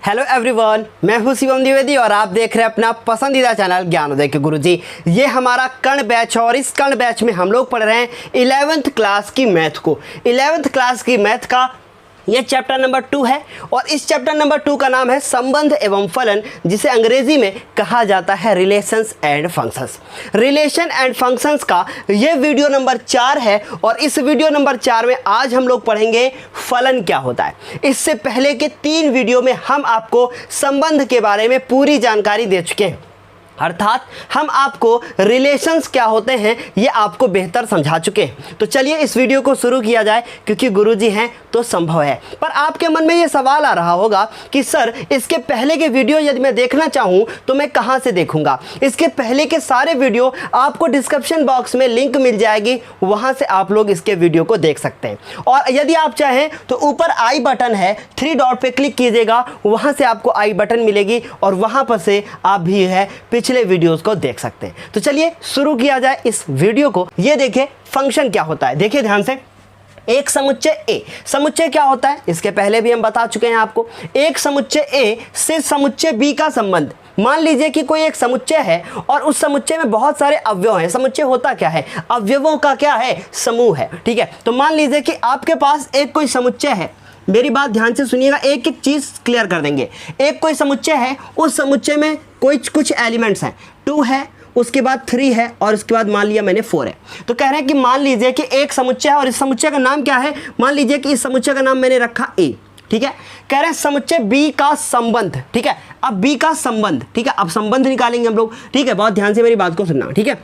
Hello everyone, मैं हूं शिवम द्विवेदी और आप देख रहे हैं अपना पसंदीदा चैनल ज्ञानोदय के गुरुजी। ये हमारा कर्ण बैच है और इस कर्ण बैच में हम लोग पढ़ रहे हैं 11th क्लास की मैथ को। 11th क्लास की मैथ का ये चैप्टर नंबर 2 है और इस चैप्टर नंबर 2 का नाम है संबंध एवं फलन, जिसे अंग्रेजी में कहा जाता है relations and functions. Relation and functions का ये वीडियो नंबर 4 है और इस वीडियो नंबर 4 में आज हम लोग पढ़ेंगे फलन क्या होता है। इससे पहले के 3 वीडियो में हम आपको संबंध के बारे में पूरी जानकारी दे चुके हैं, अर्थात हम आपको रिलेशंस क्या होते हैं ये आपको बेहतर समझा चुके हैं। तो चलिए इस वीडियो को शुरू किया जाए, क्योंकि गुरुजी हैं तो संभव है। पर आपके मन में ये सवाल आ रहा होगा कि सर इसके पहले के वीडियो यदि मैं देखना चाहूँ तो मैं कहाँ से देखूँगा। इसके पहले के सारे वीडियो आपको डिस्क्रिप्शन बॉक्स में लिंक मिल जाएगी, वहाँ से आप लोग इसके वीडियो को देख सकते हैं। और यदि आप चाहें तो ऊपर आई बटन है, 3 डॉट पे क्लिक कीजिएगा, वहाँ से आपको आई बटन मिलेगी और वहाँ पर से आप भी है पिछले वीडियोस को देख सकते हैं। तो चलिए शुरू किया जाए इस वीडियो को। ये देखिए फंक्शन क्या होता है, देखिए ध्यान से। एक समुच्चय ए, समुच्चय क्या होता है इसके पहले भी हम बता चुके हैं आपको। एक समुच्चय ए से समुच्चय बी का संबंध। मान लीजिए कि कोई एक समुच्चय है और उस समुच्चय में बहुत सारे अवयव हैं। समुच्चय होता क्या है? अवयवों का क्या है? समूह है, ठीक है। तो मान लीजिए कि आपके पास एक कोई समुच्चय है, मेरी बात ध्यान से सुनिएगा, एक एक चीज क्लियर कर देंगे। एक कोई समुच्चय है, उस समुच्चय में कुछ एलिमेंट्स हैं, 2 है, उसके बाद 3 है और उसके बाद मान लिया मैंने 4 है। तो कह रहे हैं कि मान लीजिए कि एक समुच्चय है और इस समुच्चय का नाम क्या है? मान लीजिए कि इस समुच्चय का नाम मैंने रखा ए, ठीक है। कह रहे हैं समुच्चय बी का संबंध, ठीक है। अब बी का संबंध, ठीक है, अब संबंध निकालेंगे हम लोग, ठीक है। बहुत ध्यान से मेरी बात को सुनना, ठीक है।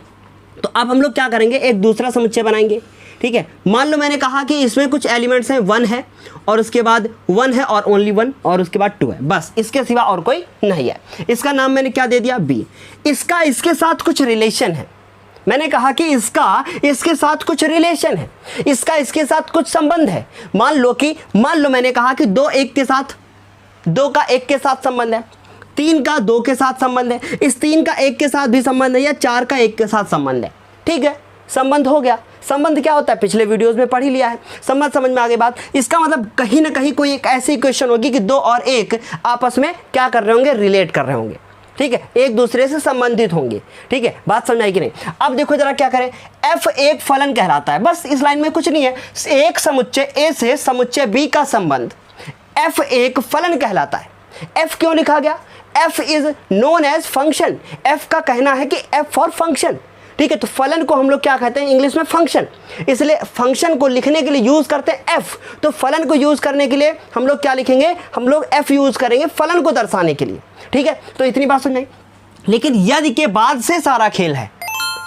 तो अब हम लोग क्या करेंगे, एक दूसरा समुच्चय बनाएंगे, ठीक है। मान लो मैंने कहा कि इसमें कुछ एलिमेंट्स हैं, 1 है और उसके बाद 1 है और ओनली 1 और उसके बाद 2 है, बस इसके सिवा और कोई नहीं है। इसका नाम मैंने क्या दे दिया? बी। इसका इसके साथ कुछ रिलेशन है, मैंने कहा कि इसका इसके साथ कुछ रिलेशन है, इसका इसके साथ कुछ संबंध है। मान लो मैंने कहा कि 2 का 1 के साथ संबंध है, 3 का 2 के साथ संबंध है, इस 3 का 1 के साथ भी संबंध है, या 4 का 1 के साथ संबंध है, ठीक है। संबंध हो गया। संबंध क्या होता है पिछले वीडियोस में पढ़ ही लिया है, संबंध समझ में आ गई बात। इसका मतलब कहीं ना कहीं कोई एक ऐसी इक्वेशन होगी कि 2 और 1 आपस में क्या कर रहे होंगे? रिलेट कर रहे होंगे, ठीक है, एक दूसरे से संबंधित होंगे, ठीक है। बात समझ आई कि नहीं? अब देखो जरा क्या करें, f एक फलन कहलाता है, बस इस लाइन में कुछ नहीं है। एक समुच्चय ए से समुच्चय बी का संबंध f एक फलन कहलाता है। f क्यों लिखा गया? f is known as function. f का कहना है कि f फॉर फंक्शन, ठीक है। तो फलन को हम लोग क्या कहते हैं इंग्लिश में? फंक्शन। इसलिए फंक्शन को लिखने के लिए यूज करते हैं f। तो फलन को यूज करने के लिए हम लोग क्या लिखेंगे? हम लोग f यूज करेंगे फलन को दर्शाने के लिए, ठीक है। तो इतनी बात समझ आई। लेकिन यदि के बाद से सारा खेल है,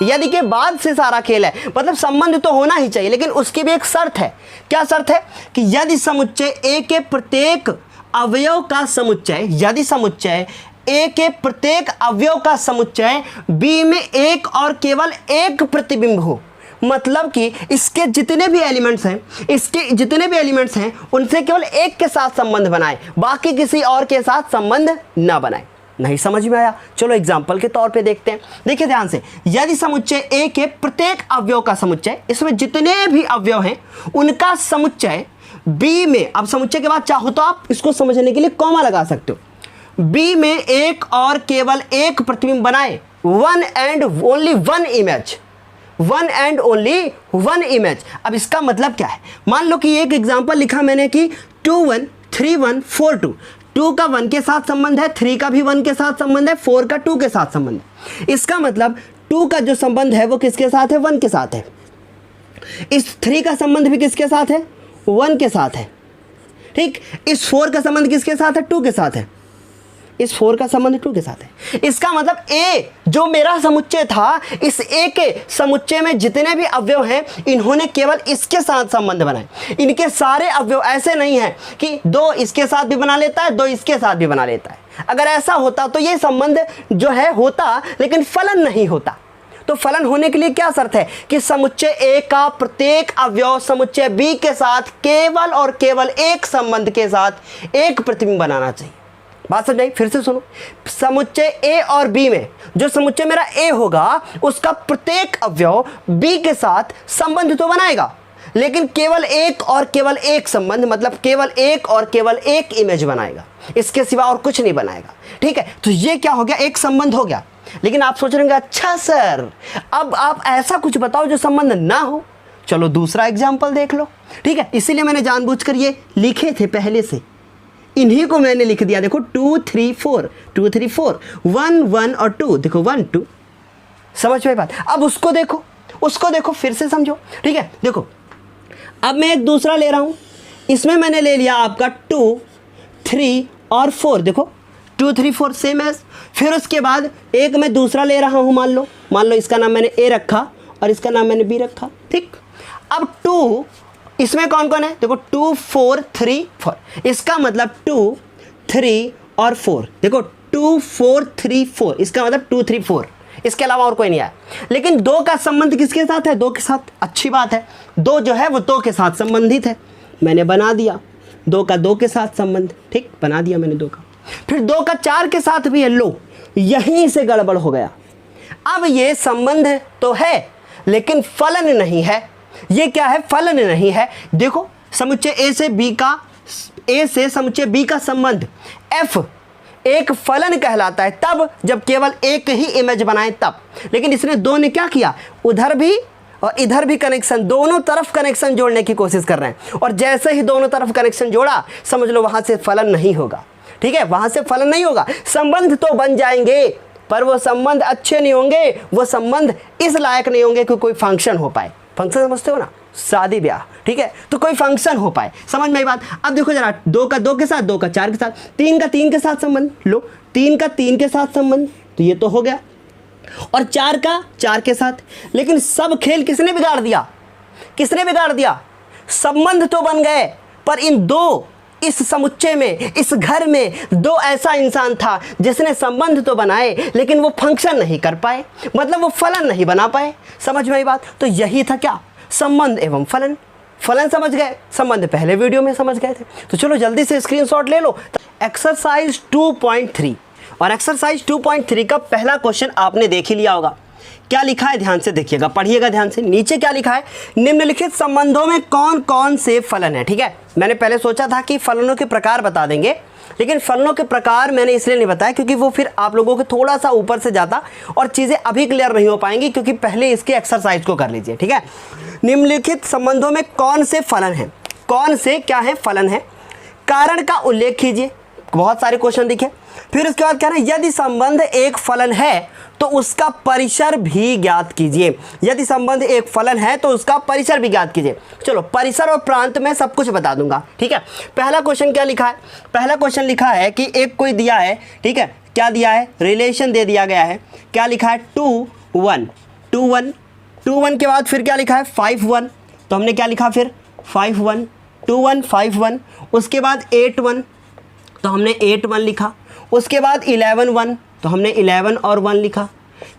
यदि के बाद से सारा खेल है, मतलब संबंध तो होना ही चाहिए, लेकिन उसकी भी एक शर्त है। क्या शर्त है? कि यदि समुच्चय ए के प्रत्येक अवयव का समुच्चय, यदि समुच्चय ए के प्रत्येक अवयव का समुच्चय बी में एक और केवल एक प्रतिबिंब हो, मतलब कि इसके जितने भी एलिमेंट्स हैं उनसे केवल एक के साथ संबंध बनाए, बाकी किसी और के साथ संबंध ना बनाए। नहीं समझ में आया? चलो एग्जाम्पल के तौर पे देखते हैं। देखिए ध्यान से, यदि समुच्चय ए के प्रत्येक अवयव का समुच्चय, इसमें जितने भी अवयव हैं उनका समुच्चय बी में, अब समुच्चय के बाद चाहो तो आप इसको समझने के लिए कॉमा लगा सकते हो, बी में एक और केवल एक प्रतिबिंब बनाए, one and only one image. अब इसका मतलब क्या है? मान लो कि एक एग्जांपल लिखा मैंने कि 2 1 3 1 4 2, 2 का 1 के साथ संबंध है, 3 का भी 1 के साथ संबंध है, 4 का 2 के साथ संबंध है। इसका मतलब 2 का जो संबंध है वो किसके साथ है? 1 के साथ है। इस 3 का संबंध भी किसके साथ है? 1 के साथ है, ठीक। इस 4 का संबंध किसके साथ है? 2 के साथ है। इस 4 का संबंध 2 के साथ है। इसका मतलब ए जो मेरा समुच्चय था, इस ए के समुच्चय में जितने भी अवयव हैं इन्होंने केवल इसके साथ संबंध बनाए। इनके सारे अवयव ऐसे नहीं है कि 2 इसके साथ भी बना लेता है, 2 इसके साथ भी बना लेता है। अगर ऐसा होता तो ये संबंध जो है होता, लेकिन फलन नहीं होता। तो फलन होने के लिए क्या शर्त है? कि समुच्चय ए का प्रत्येक अवयव समुच्चय बी के साथ केवल और केवल एक संबंध के साथ एक प्रतिबिंब बनाना चाहिए। बात समझ आई? फिर से सुनो, समुच्चय ए और बी में जो समुच्चय मेरा ए होगा उसका प्रत्येक अवयव बी के साथ संबंध तो बनाएगा, लेकिन केवल एक संबंध, मतलब केवल एक इमेज बनाएगा, इसके सिवा और कुछ नहीं बनाएगा। ठीक है, तो ये क्या हो गया, एक संबंध हो गया। लेकिन आप सोच रहे होंगे अच्छा सर अब आप ऐसा कुछ बताओ जो संबंध ना हो। चलो दूसरा एग्जाम्पल देख लो। ठीक है, इसीलिए मैंने जानबूझकर ये लिखे थे पहले से, इन्हीं को मैंने लिख दिया। देखो 2 3 4 2 3 4 1 1 और 2, देखो 1 2, समझ में बात। अब उसको देखो फिर से समझो। ठीक है, देखो अब मैं एक दूसरा ले रहा हूं, इसमें मैंने ले लिया आपका 2 3 और 4, देखो 2 3 4 सेम है। फिर उसके बाद एक मैं दूसरा ले रहा हूं, मान लो इसका नाम मैंने ए रखा और इसका नाम मैंने बी रखा। ठीक, अब 2 इसमें कौन कौन है, देखो 2 4 3 4, इसका मतलब 2 3 और 4, देखो 2 4 3 4, इसका मतलब 2 3 4, इसके अलावा और कोई नहीं आया। लेकिन 2 का संबंध किसके साथ है, 2 के साथ। अच्छी बात है, 2 जो है वो 2 के साथ संबंधित है, मैंने बना दिया 2 का 2 के साथ संबंध। ठीक, बना दिया मैंने 2 का। फिर 2 का 4 के साथ भी है, लो यहीं से गड़बड़ हो गया। अब ये संबंध तो है लेकिन फलन नहीं है। ये क्या है, फलन नहीं है। देखो समुच्चय ए से समुच्चय बी का संबंध f एक फलन कहलाता है तब जब केवल एक ही इमेज बनाए तब। लेकिन इसने 2 ने क्या किया, उधर भी और इधर भी कनेक्शन, दोनों तरफ कनेक्शन जोड़ने की कोशिश कर रहे हैं। और जैसे ही दोनों तरफ कनेक्शन जोड़ा, समझ लो वहां से फलन नहीं होगा। ठीक है, वहां से फलन नहीं होगा। संबंध तो बन जाएंगे पर वो संबंध अच्छे नहीं होंगे, वो संबंध इस लायक नहीं होंगे कि कोई फंक्शन हो पाए। फंक्शन समझते हो ना, शादी ब्याह। ठीक है, तो कोई फंक्शन हो पाए, समझ में बात। अब देखो जरा 2 का 2 के साथ, 2 का 4 के साथ, 3 का 3 के साथ संबंध, लो 3 का 3 के साथ संबंध, तो ये तो हो गया। और 4 का 4 के साथ। लेकिन सब खेल किसने बिगाड़ दिया, संबंध तो बन गए पर इन 2, इस समुच्चय में, इस घर में 2 ऐसा इंसान था जिसने संबंध तो बनाए लेकिन वो फंक्शन नहीं कर पाए, मतलब वो फलन नहीं बना पाए। समझ में आई बात। तो यही था क्या, संबंध एवं फलन। फलन समझ गए, संबंध पहले वीडियो में समझ गए थे। तो चलो जल्दी से स्क्रीनशॉट ले लो। एक्सरसाइज 2.3 और एक्सरसाइज 2.3 का पहला क्वेश्चन आपने देख ही लिया होगा। क्या लिखा है ध्यान से देखिएगा, पढ़िएगा ध्यान से। नीचे क्या लिखा है, निम्नलिखित संबंधों में कौन कौन से फलन है। ठीक है, मैंने पहले सोचा था कि फलनों के प्रकार बता देंगे, लेकिन फलनों के प्रकार मैंने इसलिए नहीं बताया क्योंकि वो फिर आप लोगों को थोड़ा सा ऊपर से जाता और चीज़ें अभी क्लियर नहीं हो पाएंगी, क्योंकि पहले इसके एक्सरसाइज को कर लीजिए। ठीक है, निम्नलिखित संबंधों में कौन से फलन हैं, कौन से क्या है फलन है, कारण का उल्लेख कीजिए। बहुत सारे क्वेश्चन दिखे। फिर उसके बाद क्या है, यदि संबंध एक फलन है तो उसका परिसर भी ज्ञात कीजिए। यदि संबंध एक फलन है तो उसका परिसर भी ज्ञात कीजिए। चलो परिसर और प्रांत में सब कुछ बता दूंगा। ठीक है, पहला क्वेश्चन क्या लिखा है, पहला क्वेश्चन लिखा है कि एक कोई दिया है। ठीक है, क्या दिया है, रिलेशन दे दिया गया है। क्या लिखा है, 2 1 2 1 2 1 के बाद फिर क्या लिखा है, 5 1, तो हमने क्या लिखा फिर 5 1 2 1 5 1। उसके बाद 8 1, तो हमने 8 1 लिखा। उसके बाद 11 1, तो हमने 11 और 1 लिखा।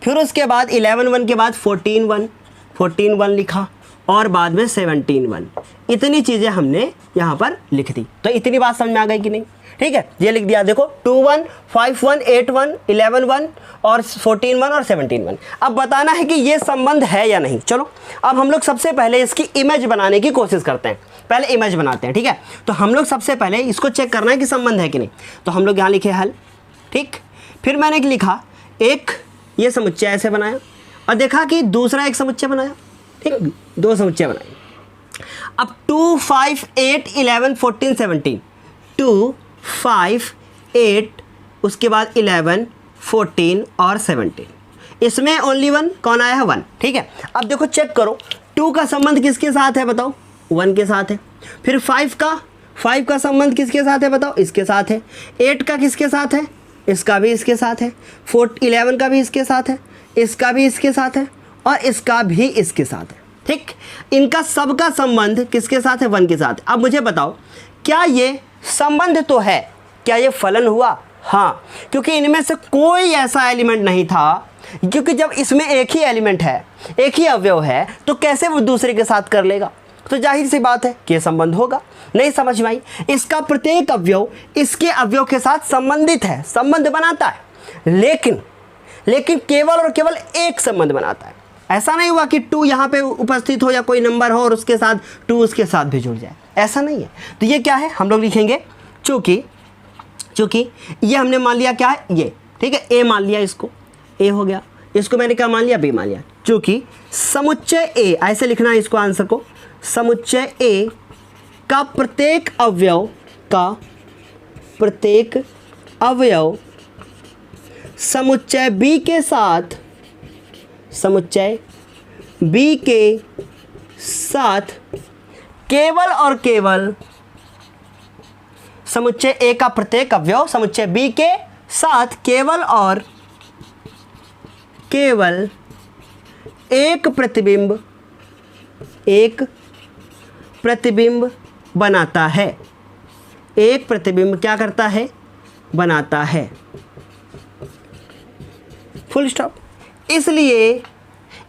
फिर उसके बाद 11 1 के बाद 14 1 लिखा और बाद में 17 1। इतनी चीज़ें हमने यहाँ पर लिख दी। तो इतनी बात समझ में आ गई कि नहीं। ठीक है, ये लिख दिया देखो 2 1 5 1 8 1 11 1 और 14 1 और 17 1। अब बताना है कि ये संबंध है या नहीं। चलो अब हम लोग सबसे पहले इसकी इमेज बनाने की कोशिश करते हैं। पहले इमेज बनाते हैं। ठीक है, तो हम लोग सबसे पहले इसको चेक करना है कि संबंध है कि नहीं। तो हम लोग यहाँ लिखे हल। ठीक, फिर मैंने लिखा एक ये समुच्चय ऐसे बनाया और देखा कि दूसरा एक समुच्चय बनाया। ठीक, 2 समुच्चय बनाए। अब 2 5 8 11 14 17 2 5 8 उसके बाद 11 14 और 17, इसमें ओनली 1 कौन आया है, 1। ठीक है, अब देखो चेक करो 2 का संबंध किसके साथ है बताओ, 1 के साथ है। फिर 5 का संबंध किसके साथ है बताओ, इसके साथ है। 8 का किसके साथ है, इसका भी इसके साथ है। 11 का भी इसके साथ है, इसका भी इसके साथ है और इसका भी इसके साथ है। ठीक, इनका सबका संबंध किसके साथ है, 1 के साथ। अब मुझे बताओ क्या ये संबंध तो है, क्या ये फलन हुआ? हाँ, क्योंकि इनमें से कोई ऐसा एलिमेंट नहीं था, क्योंकि जब इसमें एक ही एलिमेंट है, एक ही अवयव है, तो कैसे वो दूसरे के साथ कर लेगा। तो जाहिर सी बात है कि संबंध होगा। नहीं समझ में आई, इसका प्रत्येक अवयव इसके अवयव के साथ संबंधित है, संबंध बनाता है, लेकिन केवल और केवल एक संबंध बनाता है। ऐसा नहीं हुआ कि 2 यहाँ पे उपस्थित हो या कोई नंबर हो और उसके साथ 2 उसके साथ भी जुड़ जाए, ऐसा नहीं है। तो ये क्या है, हम लोग लिखेंगे चूँकि ये हमने मान लिया क्या है ये, ठीक है, ए मान लिया, इसको ए हो गया, इसको मैंने क्या मान लिया, बी मान लिया। चूँकि समुच्चय ए, ऐसे लिखना है इसको आंसर को, समुच्चय ए का प्रत्येक अवयव समुच्चय बी के साथ केवल और केवल समुच्चय ए का प्रत्येक अवयव समुच्चय बी के साथ केवल और केवल एक प्रतिबिंब बनाता है। एक प्रतिबिंब क्या करता है, बनाता है, फुल स्टॉप।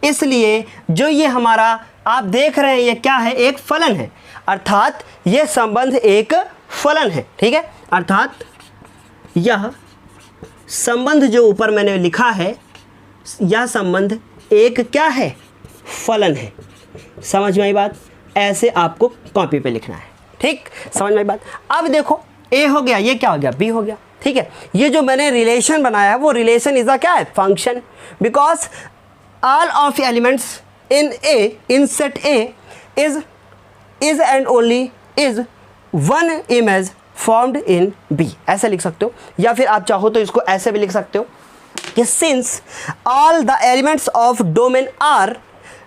इसलिए जो ये हमारा आप देख रहे हैं ये क्या है, एक फलन है, अर्थात ये संबंध एक फलन है, ठीक है। अर्थात यह संबंध जो ऊपर मैंने लिखा है, यह संबंध एक क्या है, फलन है। समझ में आई बात, ऐसे आपको कॉपी पे लिखना है, ठीक, समझ में आई बात। अब देखो ए हो गया, ये क्या हो गया, बी हो गया, ठीक है। ये जो मैंने रिलेशन बनाया है वो रिलेशन इज अ क्या है, function, because all of elements in set A is and only is one image formed in B, ऐसे लिख सकते हो। या फिर आप चाहो तो इसको ऐसे भी लिख सकते हो कि since all the elements of domain are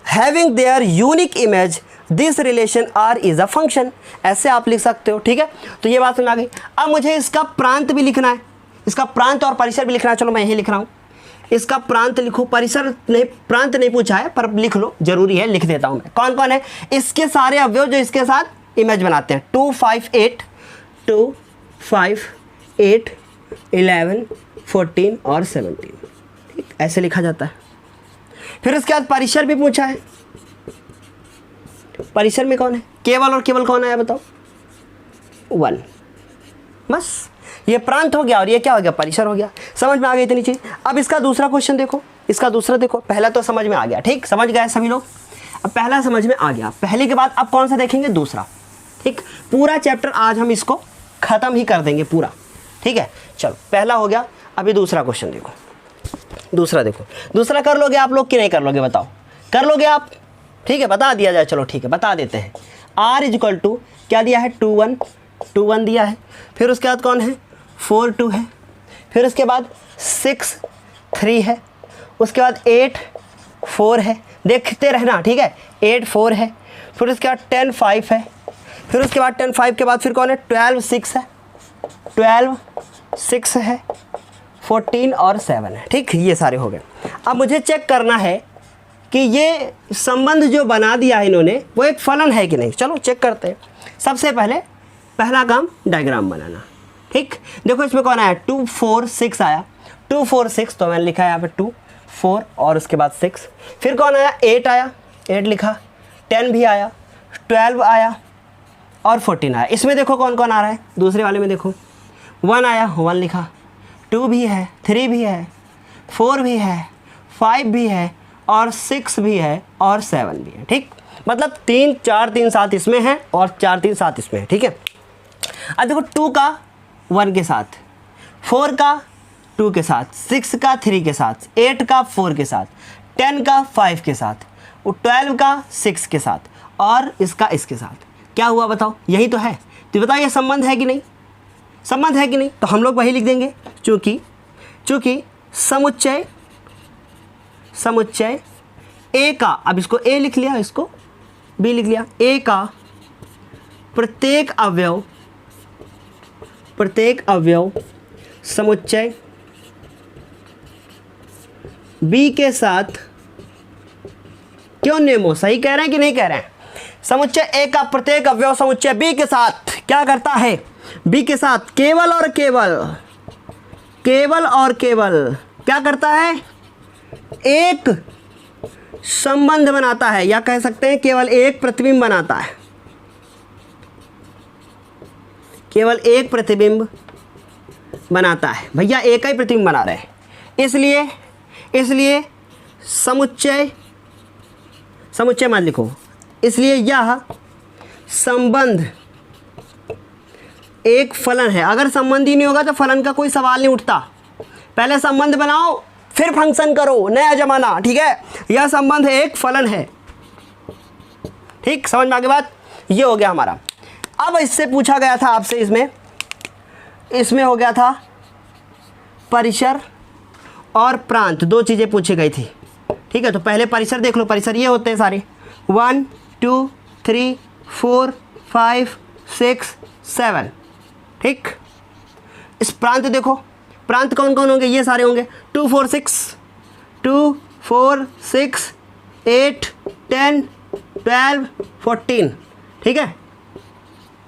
having their unique image this relation R is a function, ऐसे आप लिख सकते हो, ठीक है। तो ये बात समझ आ गई। अब मुझे इसका प्रांत भी लिखना है, इसका प्रांत और परिसर भी लिखना है। चलो मैं यही लिख रहा हूँ, इसका प्रांत लिखो, परिसर नहीं, प्रांत नहीं पूछा है पर लिख लो, जरूरी है, लिख देता हूँ मैं। कौन कौन है इसके सारे अवयव जो इसके साथ इमेज बनाते हैं, 2 5 8 11 14 और 17, ठीक, ऐसे लिखा जाता है। फिर उसके बाद परिसर भी पूछा है, परिसर में कौन है, केवल और केवल कौन है बताओ, 1, बस ये प्रांत हो गया और ये क्या हो गया, परिसर हो गया। समझ में आ गई इतनी चीज। अब इसका दूसरा क्वेश्चन देखो, इसका दूसरा देखो, पहला तो समझ में आ गया, ठीक, समझ गए सभी लोग। अब पहला समझ में आ गया, पहले के बाद अब कौन सा देखेंगे, दूसरा, ठीक। पूरा चैप्टर आज हम इसको खत्म ही कर देंगे पूरा, ठीक है। चलो पहला हो गया, अभी दूसरा क्वेश्चन देखो, दूसरा देखो, दूसरा कर लोगे आप लोग कि नहीं कर लोगे बताओ, कर लोगे आप, ठीक है, बता दिया जाए, चलो ठीक है बता देते हैं। r इक्वल टू क्या दिया है, 2 1 दिया है। फिर उसके बाद कौन है, 4 2 है। फिर उसके बाद 6 3 है। उसके बाद 8 4 है, देखते रहना, ठीक है, 8 4 है। फिर उसके बाद 10 5 है। फिर उसके बाद 10 5 के बाद फिर कौन है, 12 6 है, 12 6 है, 14 और 7 है, ठीक, ये सारे हो गए। अब मुझे चेक करना है कि ये संबंध जो बना दिया है इन्होंने वो एक फलन है कि नहीं। चलो चेक करते हैं। सबसे पहले पहला काम डायग्राम बनाना, ठीक। देखो इसमें कौन आया, 2 4 6 आया, 2 4 6, तो मैंने लिखा है यहाँ पे 2 4 और उसके बाद 6। फिर कौन आया, 8 आया, 8 लिखा, 10 भी आया, 12 आया और 14 आया। इसमें देखो कौन कौन आ रहा है, दूसरे वाले में देखो 1 आया, 1 लिखा, 2 भी है, 3 भी है, 4 भी है, 5 भी है और 6 भी है और 7 भी है, ठीक। मतलब 3 4 3 7 इसमें है और 4 3 7 इसमें है, ठीक है। अब देखो 2 का 1 के साथ, 4 का 2 के साथ, 6 का 3 के साथ, 8 का 4 के साथ, 10 का 5 के साथ, 12 का 6 के साथ और इसका इसके साथ, क्या हुआ बताओ, यही तो है। तो बताओ ये संबंध है कि नहीं, संबंध है कि नहीं। तो हम लोग वही लिख देंगे, चूँकि समुच्चय ए का, अब इसको ए लिख लिया, इसको बी लिख लिया, ए का प्रत्येक अवयव समुच्चय बी के साथ, क्यों नेमो, सही कह रहे हैं कि नहीं कह रहे हैं। समुच्चय ए का प्रत्येक अवयव समुच्चय बी के साथ क्या करता है, बी के साथ केवल और केवल क्या करता है, एक संबंध बनाता है, या कह सकते हैं केवल एक प्रतिबिंब बनाता है, केवल एक प्रतिबिंब बनाता है। भैया एक ही प्रतिबिंब बना रहे हैं, इसलिए समुच्चय समुच्चय मत लिखो, इसलिए यह संबंध एक फलन है। अगर संबंध ही नहीं होगा तो फलन का कोई सवाल नहीं उठता। पहले संबंध बनाओ फिर फंक्शन करो, नया जमाना, ठीक है। यह संबंध एक फलन है, ठीक, समझ में आ गई बात। ये हो गया हमारा। अब इससे पूछा गया था आपसे, इसमें हो गया था परिसर और प्रांत, दो चीज़ें पूछी गई थी, ठीक है। तो पहले परिसर देख लो, परिसर ये होते हैं सारे 1 2 3 4 5 6 7, ठीक। इस प्रांत देखो, प्रांत कौन कौन होंगे, ये सारे होंगे 2 4 6 8 10 12 14, ठीक है।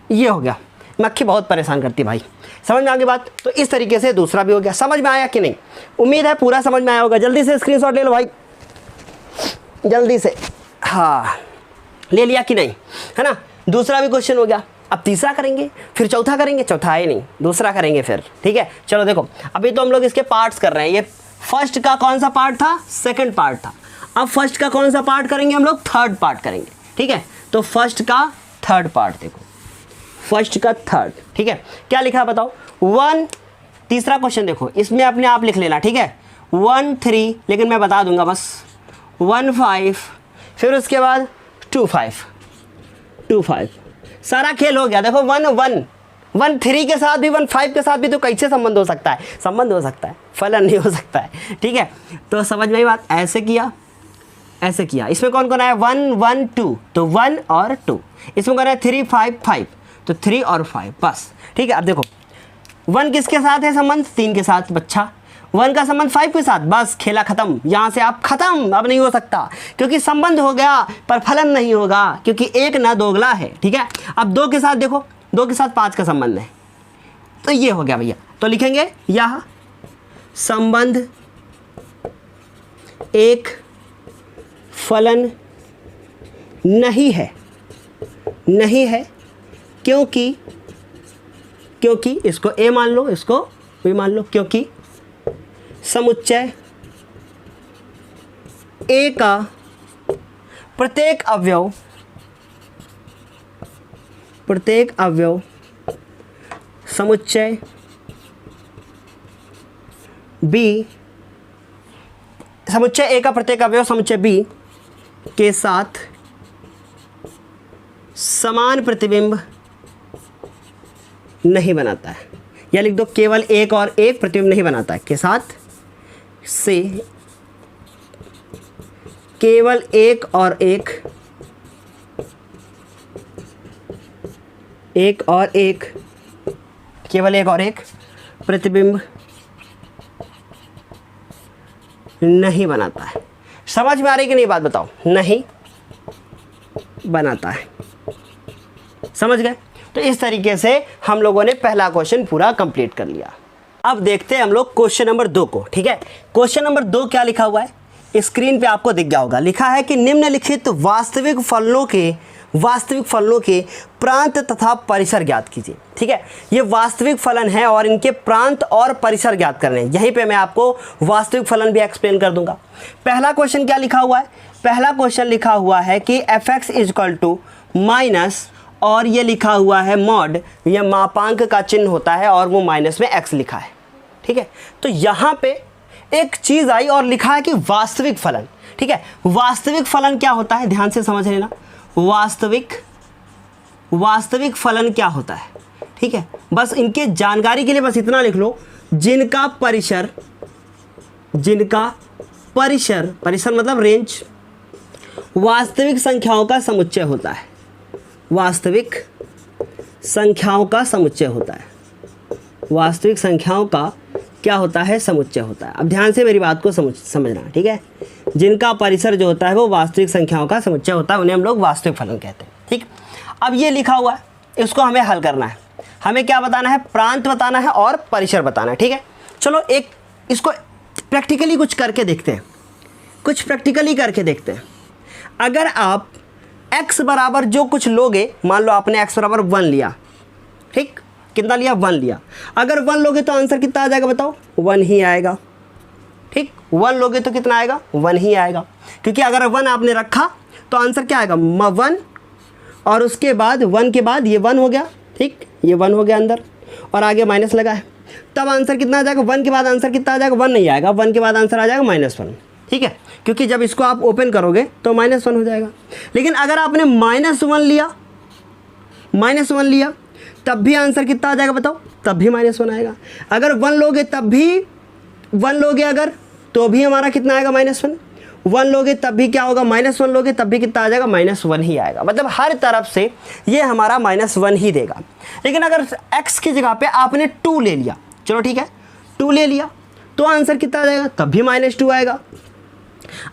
ये हो गया। मक्खी बहुत परेशान करती भाई, समझ में आ गई बात। तो इस तरीके से दूसरा भी हो गया। समझ में आया कि नहीं? उम्मीद है पूरा समझ में आया होगा। जल्दी से स्क्रीनशॉट ले लो भाई, जल्दी से। हाँ, ले लिया कि नहीं, है ना। दूसरा भी क्वेश्चन हो गया। अब तीसरा करेंगे, फिर चौथा करेंगे, चौथा है नहीं, दूसरा करेंगे फिर, ठीक है। चलो देखो, अभी तो हम लोग इसके पार्ट्स कर रहे हैं। ये फर्स्ट का कौन सा पार्ट था? सेकंड पार्ट था। अब फर्स्ट का कौन सा पार्ट करेंगे हम लोग? थर्ड पार्ट करेंगे, ठीक है। तो फर्स्ट का थर्ड पार्ट देखो, फर्स्ट का थर्ड, ठीक है। क्या लिखा बताओ? 1, तीसरा क्वेश्चन देखो, इसमें अपने आप लिख लेना, ठीक है। 1 3, लेकिन मैं बता दूंगा बस, 1 5, फिर उसके बाद 2 5, सारा खेल हो गया। देखो 1 1 1 3 के साथ भी 1 5 के साथ भी तो कैसे संबंध हो सकता है? संबंध हो सकता है, फलन नहीं हो सकता है, ठीक है। तो समझ में आई बात। ऐसे किया, ऐसे किया। इसमें कौन कौन आया? 1 1 2, तो 1 और 2। इसमें कौन आया? 3 5 5, तो 3 और 5, बस, ठीक है। अब देखो 1 किसके साथ है संबंध? 3 के साथ। बच्चा 1 का संबंध 5 के साथ, बस खेला खत्म। यहाँ से आप खत्म, अब नहीं हो सकता, क्योंकि संबंध हो गया पर फलन नहीं होगा, क्योंकि एक ना दोगला है, ठीक है। अब 2 के साथ देखो, 2 के साथ 5 का संबंध है, तो ये हो गया भैया। तो लिखेंगे यह संबंध एक फलन नहीं है, नहीं है, क्योंकि इसको ए मान लो, इसको बी मान लो, क्योंकि समुच्चय ए का प्रत्येक अवयव समुच्चय बी, समुच्चय ए का प्रत्येक अवयव समुच्चय बी के साथ समान प्रतिबिंब नहीं बनाता है। या लिख दो, केवल एक और एक प्रतिबिंब नहीं बनाता है, के साथ से केवल एक और एक केवल एक और एक प्रतिबिंब नहीं बनाता है। समझ में आ रही कि नहीं बात? बताओ। नहीं बनाता है, समझ गए? तो इस तरीके से हम लोगों ने पहला क्वेश्चन पूरा कंप्लीट कर लिया। अब देखते हैं हम लोग क्वेश्चन नंबर 2 को, ठीक है। क्वेश्चन नंबर 2 क्या लिखा हुआ है? स्क्रीन पे आपको दिख गया होगा। लिखा है कि निम्नलिखित वास्तविक फलनों के प्रांत तथा परिसर ज्ञात कीजिए, ठीक है। ये वास्तविक फलन है और इनके प्रांत और परिसर ज्ञात करने हैं। यहीं पे मैं आपको वास्तविक फलन भी एक्सप्लेन कर दूंगा। पहला क्वेश्चन क्या लिखा हुआ है? पहला क्वेश्चन लिखा हुआ है कि fx इजकल टू माइनस, और ये लिखा हुआ है मॉड, ये मापांक का चिन्ह होता है और वो माइनस में x लिखा है, ठीक है। तो यहाँ पे एक चीज़ आई और लिखा है कि वास्तविक फलन, ठीक है। वास्तविक फलन क्या होता है? ध्यान से समझ लेना। वास्तविक फलन क्या होता है, ठीक है। बस इनके जानकारी के लिए बस इतना लिख लो, जिनका परिसर मतलब रेंज वास्तविक संख्याओं का समुच्चय होता है। वास्तविक संख्याओं का समुच्चय होता है। वास्तविक संख्याओं का क्या होता है? समुच्चय होता है। अब ध्यान से मेरी बात को समझना, ठीक है। जिनका परिसर जो होता है वो वास्तविक संख्याओं का समुच्चय होता है, उन्हें हम लोग वास्तविक फलन कहते हैं, ठीक। अब ये लिखा हुआ है, इसको हमें हल करना है। हमें क्या बताना है? प्रांत बताना है और परिसर बताना है, ठीक है। चलो एक इसको प्रैक्टिकली कुछ करके देखते हैं, अगर आप x बराबर जो कुछ लोगे, मान लो आपने x बराबर 1 लिया, ठीक। कितना लिया? 1 लिया। अगर 1 लोगे तो आंसर कितना आ जाएगा बताओ? 1 ही आएगा, ठीक। 1 लोगे तो कितना आएगा? 1 ही आएगा, क्योंकि अगर 1 आपने रखा तो आंसर क्या आएगा 1, और उसके बाद 1 के बाद ये 1 हो गया, ठीक, ये 1 हो गया अंदर, और आगे माइनस लगा है, तब आंसर कितना आ जाएगा, 1 के बाद आंसर कितना आ जाएगा, 1 नहीं आएगा, 1 के बाद आंसर आ जाएगा -1, ठीक है, क्योंकि जब इसको आप ओपन करोगे तो -1 हो जाएगा। लेकिन अगर आपने -1 लिया तब भी आंसर कितना आ जाएगा बताओ, तब भी -1 आएगा। अगर 1 लोगे तब भी 1 लोगे अगर, तो भी हमारा कितना आएगा -1, 1 लोगे तब भी क्या होगा, -1 लोगे तब भी कितना आ जाएगा, -1 ही आएगा। मतलब हर तरफ से ये हमारा -1 ही देगा। लेकिन अगर x की जगह पे आपने 2 ले लिया, चलो ठीक है 2 ले लिया, तो आंसर कितना आ जाएगा, तब भी -2 आएगा।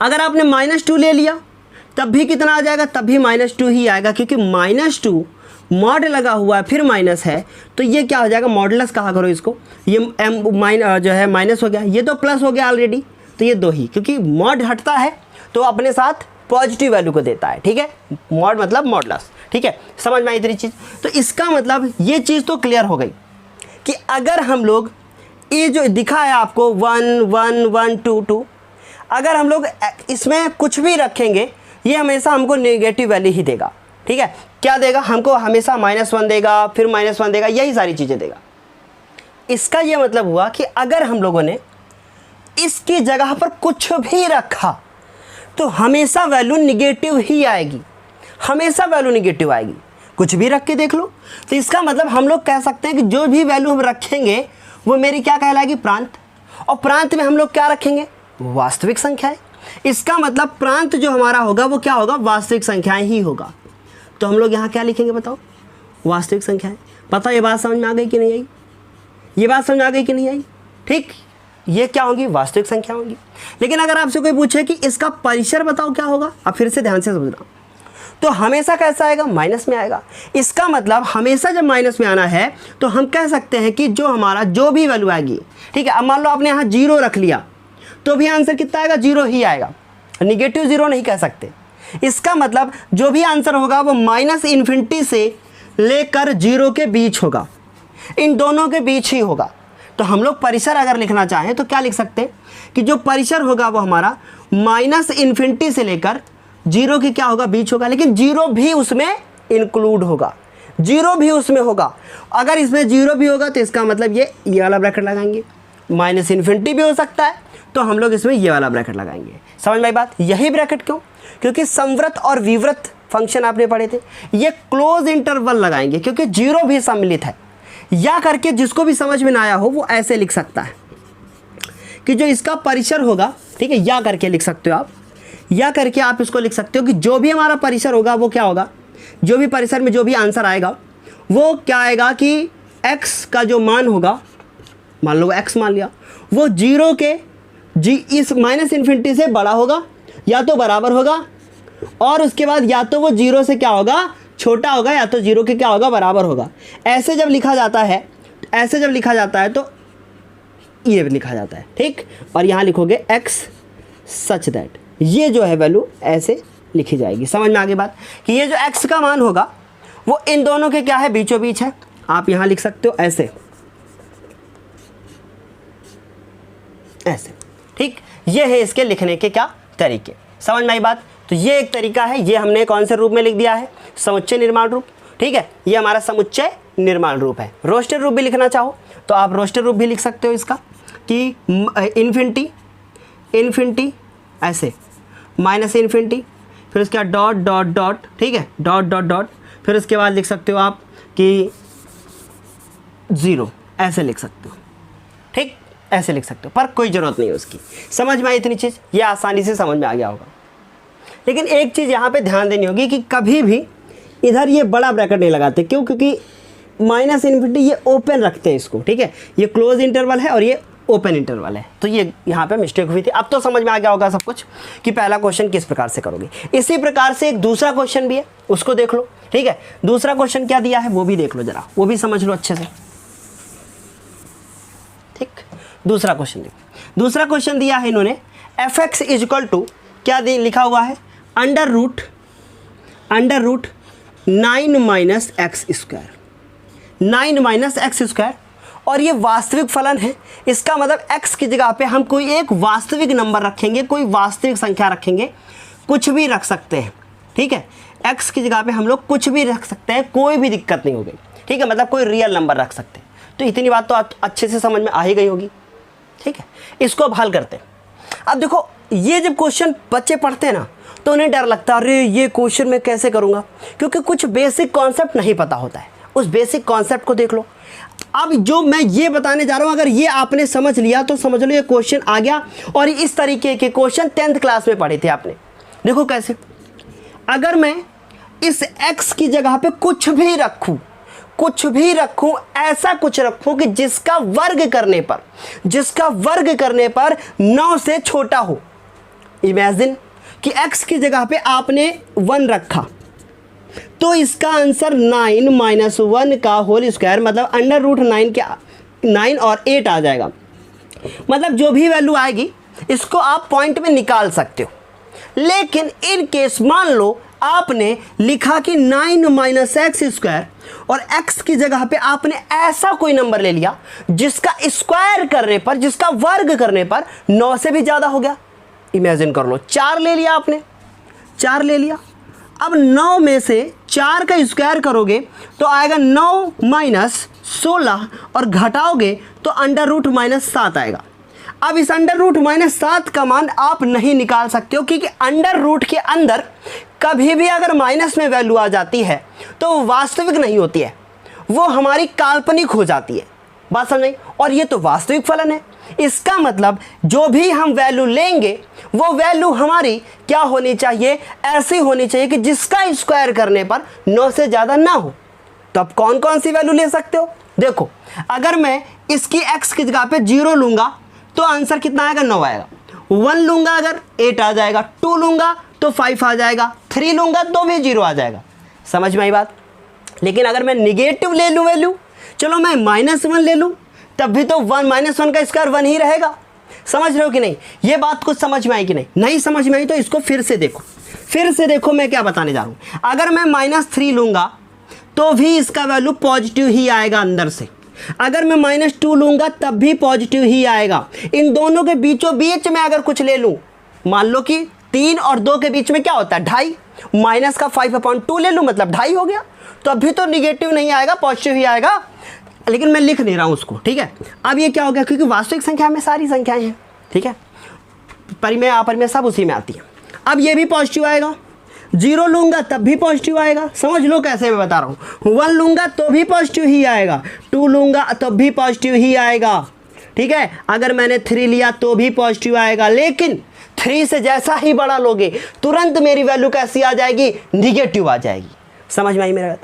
अगर आपने -2 ले लिया तब भी कितना आ जाएगा, तब भी -2 ही आएगा, क्योंकि -2 मॉड लगा हुआ है फिर माइनस है, तो ये क्या हो जाएगा, मॉडुलस कहा करो इसको, ये जो है माइनस हो गया, ये तो प्लस हो गया ऑलरेडी, तो ये 2 ही, क्योंकि मॉड हटता है तो अपने साथ पॉजिटिव वैल्यू को देता है, ठीक है, मॉड मतलब मॉडुलस, ठीक है, समझ में आई इतनी चीज़। तो इसका मतलब ये चीज़ तो क्लियर हो गई कि अगर हम लोग ये जो दिखा है आपको 1 1 1 2 2, अगर हम लोग इसमें कुछ भी रखेंगे ये हमेशा हमको नेगेटिव वैल्यू ही देगा, ठीक है, क्या देगा हमको, हमेशा -1 देगा, फिर -1 देगा, यही सारी चीज़ें देगा। इसका ये मतलब हुआ कि अगर हम लोगों ने इसकी जगह पर कुछ भी रखा तो हमेशा वैल्यू निगेटिव ही आएगी, हमेशा वैल्यू निगेटिव आएगी। कुछ भी रख के देख लो, तो इसका मतलब हम लोग कह सकते हैं कि जो भी वैल्यू हम रखेंगे वो मेरी क्या कहलाएगी, प्रांत, और प्रांत में हम लोग क्या रखेंगे, वास्तविक संख्याएं। इसका मतलब प्रांत जो हमारा होगा वो क्या होगा, वास्तविक संख्याएं ही होगा। तो हम लोग यहाँ क्या लिखेंगे बताओ, वास्तविक संख्याएं। पता ये बात समझ में आ गई कि नहीं आई, ये बात समझ में आ गई कि नहीं आई, ठीक, ये क्या होगी, वास्तविक संख्या होगी। लेकिन अगर आपसे कोई पूछे कि इसका परिसर बताओ क्या होगा, अब फिर से ध्यान से समझना, तो हमेशा कैसा आएगा, माइनस में आएगा। इसका मतलब हमेशा जब माइनस में आना है तो हम कह सकते हैं कि जो हमारा जो भी वैल्यू आएगी, ठीक है, अब मान लो आपने यहाँ 0 रख लिया तो भी आंसर कितना आएगा, 0 ही आएगा, निगेटिव 0 नहीं कह सकते। इसका मतलब जो भी आंसर होगा वो -∞ से लेकर 0 के बीच होगा, इन दोनों के बीच ही होगा। तो हम लोग परिसर अगर लिखना चाहें तो क्या लिख सकते हैं कि जो परिसर होगा वो हमारा -∞ से लेकर 0 के क्या होगा, बीच होगा। लेकिन 0 भी उसमें इंक्लूड होगा, 0 भी उसमें होगा। अगर इसमें 0 भी होगा तो इसका मतलब ये वाला ब्रैकेट लगाएंगे, -∞ भी हो सकता है तो हम लोग इसमें ये वाला ब्रैकेट लगाएंगे। समझ में आई बात, यही ब्रैकेट क्यों, क्योंकि संवृत और विवृत फंक्शन आपने पढ़े थे, ये क्लोज इंटरवल लगाएंगे क्योंकि 0 भी सम्मिलित है। या करके जिसको भी समझ में ना आया हो वो ऐसे लिख सकता है कि जो इसका परिसर होगा, ठीक है, या करके लिख सकते हो आप, या करके आप इसको लिख सकते हो कि जो भी हमारा परिसर होगा वो क्या होगा, जो भी परिसर में जो भी आंसर आएगा वो क्या आएगा कि x का जो मान होगा, मान लो x मान लिया, वो 0 के इस -∞ से बड़ा होगा या तो बराबर होगा, और उसके बाद या तो वो 0 से क्या होगा, छोटा होगा, या तो 0 के क्या होगा, बराबर होगा। ऐसे जब लिखा जाता है, ऐसे जब लिखा जाता है तो ये लिखा जाता है, ठीक, और यहाँ लिखोगे x सच दैट, ये जो है वैल्यू ऐसे लिखी जाएगी। समझ में आ गई बात कि ये जो x का मान होगा वो इन दोनों के क्या है, बीचों बीच है। आप यहाँ लिख सकते हो ऐसे, ऐसे, ठीक, ये है इसके लिखने के क्या तरीके। समझ में आई बात, तो ये एक तरीका है, ये हमने कौन से रूप में लिख दिया है, समुच्चय निर्माण रूप, ठीक है, ये हमारा समुच्चय निर्माण रूप है। रोस्टर रूप भी लिखना चाहो तो आप रोस्टर रूप भी लिख सकते हो इसका कि इन्फिनिटी ऐसे, -∞, फिर उसके बाद डॉट डॉट डॉट, ठीक है, डॉट डॉट डॉट, फिर उसके बाद लिख सकते हो आप कि 0, ऐसे लिख सकते हो, ठीक, ऐसे लिख सकते हो, पर कोई ज़रूरत नहीं है उसकी। समझ में आई इतनी चीज़, ये आसानी से समझ में आ गया होगा। लेकिन एक चीज़ यहाँ पे ध्यान देनी होगी कि कभी भी इधर ये बड़ा ब्रैकेट नहीं लगाते, क्यों, क्योंकि -∞ ये ओपन रखते हैं इसको, ठीक है, ये क्लोज इंटरवल है और ये ओपन इंटरवल है, तो ये यहाँ पे मिस्टेक हुई थी। अब तो समझ में आ गया होगा सब कुछ कि पहला क्वेश्चन किस प्रकार से करोगे। इसी प्रकार से एक दूसरा क्वेश्चन भी है, उसको देख लो, ठीक है, दूसरा क्वेश्चन क्या दिया है वो भी देख लो जरा, वो भी समझ लो अच्छे से, ठीक। दूसरा क्वेश्चन देखो, दूसरा क्वेश्चन दिया है इन्होंने f(x) = क्या लिखा हुआ है, √9 - x², 9 - x², और ये वास्तविक फलन है। इसका मतलब x की जगह पे हम कोई एक वास्तविक नंबर रखेंगे, कोई वास्तविक संख्या रखेंगे, कुछ भी रख सकते हैं, ठीक है। x की जगह पे हम लोग कुछ भी रख सकते हैं, कोई भी दिक्कत नहीं होगी, ठीक है, मतलब कोई रियल नंबर रख सकते हैं। तो इतनी बात तो अच्छे से समझ में आ ही गई होगी, ठीक है। इसको अब हल करते हैं। अब देखो, ये जब क्वेश्चन बच्चे पढ़ते हैं ना तो उन्हें डर लगता है, अरे ये क्वेश्चन मैं कैसे करूँगा, क्योंकि कुछ बेसिक कॉन्सेप्ट नहीं पता होता है। उस बेसिक कॉन्सेप्ट को देख लो। अब जो मैं ये बताने जा रहा हूँ, अगर ये आपने समझ लिया तो समझ लो ये क्वेश्चन आ गया। और इस तरीके के क्वेश्चन 10th क्लास में पढ़े थे आपने। देखो कैसे, अगर मैं इस x की जगह पे कुछ भी रखूं, ऐसा कुछ रखूं कि जिसका वर्ग करने पर 9 से छोटा हो। इमेजिन कि x की जगह पे आपने 1 रखा, तो इसका आंसर 9 - 1 का होल स्क्वायर, मतलब √9 के 9 और 8 आ जाएगा। मतलब जो भी वैल्यू आएगी इसको आप पॉइंट में निकाल सकते हो। लेकिन इन केस मान लो आपने लिखा कि 9 - x² और x की जगह पे आपने ऐसा कोई नंबर ले लिया जिसका स्क्वायर करने पर, जिसका वर्ग करने पर 9 से भी ज़्यादा हो गया। इमेजिन कर लो, 4 ले लिया आपने, 4 ले लिया। अब 9 में से 4 का स्क्वायर करोगे तो आएगा 9 - 16 और घटाओगे तो √-7 आएगा। अब इस √-7 का मान आप नहीं निकाल सकते हो, क्योंकि अंडर के अंदर कभी भी अगर माइनस में वैल्यू आ जाती है तो वो वास्तविक नहीं होती है, वो हमारी काल्पनिक हो जाती है। बात समझ नहीं? और ये तो वास्तविक फलन है। इसका मतलब जो भी हम वैल्यू लेंगे वो वैल्यू हमारी क्या होनी चाहिए, ऐसी होनी चाहिए कि जिसका स्क्वायर करने पर 9 से ज़्यादा ना हो। तो अब कौन कौन सी वैल्यू ले सकते हो? देखो, अगर मैं इसकी x की जगह पे 0 लूँगा तो आंसर कितना आएगा? 9 आएगा। 1 लूँगा अगर 8 आ जाएगा, 2 लूँगा तो 5 आ जाएगा, 3 लूँगा तो भी 0 आ जाएगा। समझ में आई बात? लेकिन अगर मैं निगेटिव ले लूँ वैल्यू, चलो मैं -1 ले लूँ, तब भी तो 1 - 1 का स्क्वायर 1 ही रहेगा। समझ रहे हो कि नहीं? ये बात कुछ समझ में आई कि नहीं? नहीं समझ में आई तो इसको फिर से देखो मैं क्या बताने जा रहा हूँ। अगर मैं -3 लूँगा तो भी इसका वैल्यू पॉजिटिव ही आएगा अंदर से। अगर मैं -2 लूँगा तब भी पॉजिटिव ही आएगा। इन दोनों के बीचों बीच में अगर कुछ ले लूँ, मान लो कि 3 और 2 के बीच में क्या होता है? 2.5, माइनस का 5/2 ले लूँ, मतलब 2.5 हो गया। तो अभी तो निगेटिव नहीं आएगा, पॉजिटिव ही आएगा। लेकिन मैं लिख नहीं रहा हूँ उसको, ठीक है। अब ये क्या हो गया, क्योंकि वास्तविक संख्या में सारी संख्याएं हैं, ठीक है, परिमेय अपरिमेय सब उसी में आती है। अब ये भी पॉजिटिव आएगा, 0 लूँगा तब भी पॉजिटिव आएगा। समझ लो कैसे मैं बता रहा हूँ। 1 लूँगा तो भी पॉजिटिव ही आएगा, 2 लूँगा तब भी पॉजिटिव ही आएगा, ठीक है। अगर मैंने 3 लिया तो भी पॉजिटिव आएगा। लेकिन 3 से जैसा ही बड़ा लोगे तुरंत मेरी वैल्यू कैसी आ जाएगी? निगेटिव आ जाएगी। समझ में आई मेरा बात?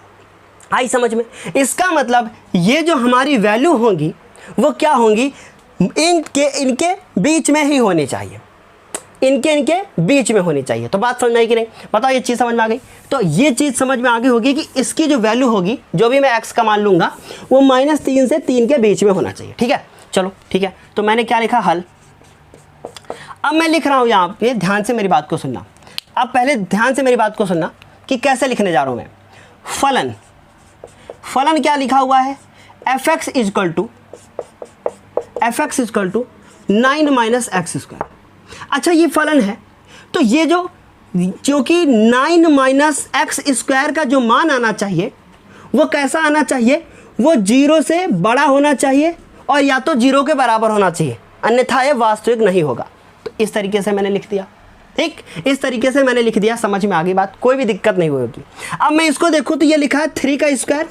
आई समझ में? इसका मतलब ये जो हमारी वैल्यू होंगी वो क्या होंगी? इनके बीच में ही होनी चाहिए, इनके बीच में होनी चाहिए। तो बात समझ में आई कि नहीं? बताओ, ये चीज़ समझ में आ गई? तो ये चीज़ समझ में आ गई होगी कि इसकी जो वैल्यू होगी, जो भी मैं x का मान लूँगा, वो -3 से 3 के बीच में होना चाहिए, ठीक है। चलो ठीक है, तो मैंने क्या लिखा? हल। अब मैं लिख रहा हूँ यहाँ पे, ध्यान से मेरी बात को सुनना। अब पहले ध्यान से मेरी बात को सुनना कि कैसे लिखने जा रहा हूँ मैं। फलन क्या लिखा हुआ है? f(x) = 9 - x²। अच्छा, ये फलन है, तो ये जो कि 9 - x² का जो मान आना चाहिए वो कैसा आना चाहिए? वो 0 से बड़ा होना चाहिए और या तो 0 के बराबर होना चाहिए, अन्यथा ये वास्तविक नहीं होगा। तो इस तरीके से मैंने लिख दिया, ठीक, इस तरीके से मैंने लिख दिया। समझ में आ गई बात? कोई भी दिक्कत नहीं हुई होगी। अब मैं इसको देखूँ तो ये लिखा है 3 का स्क्वायर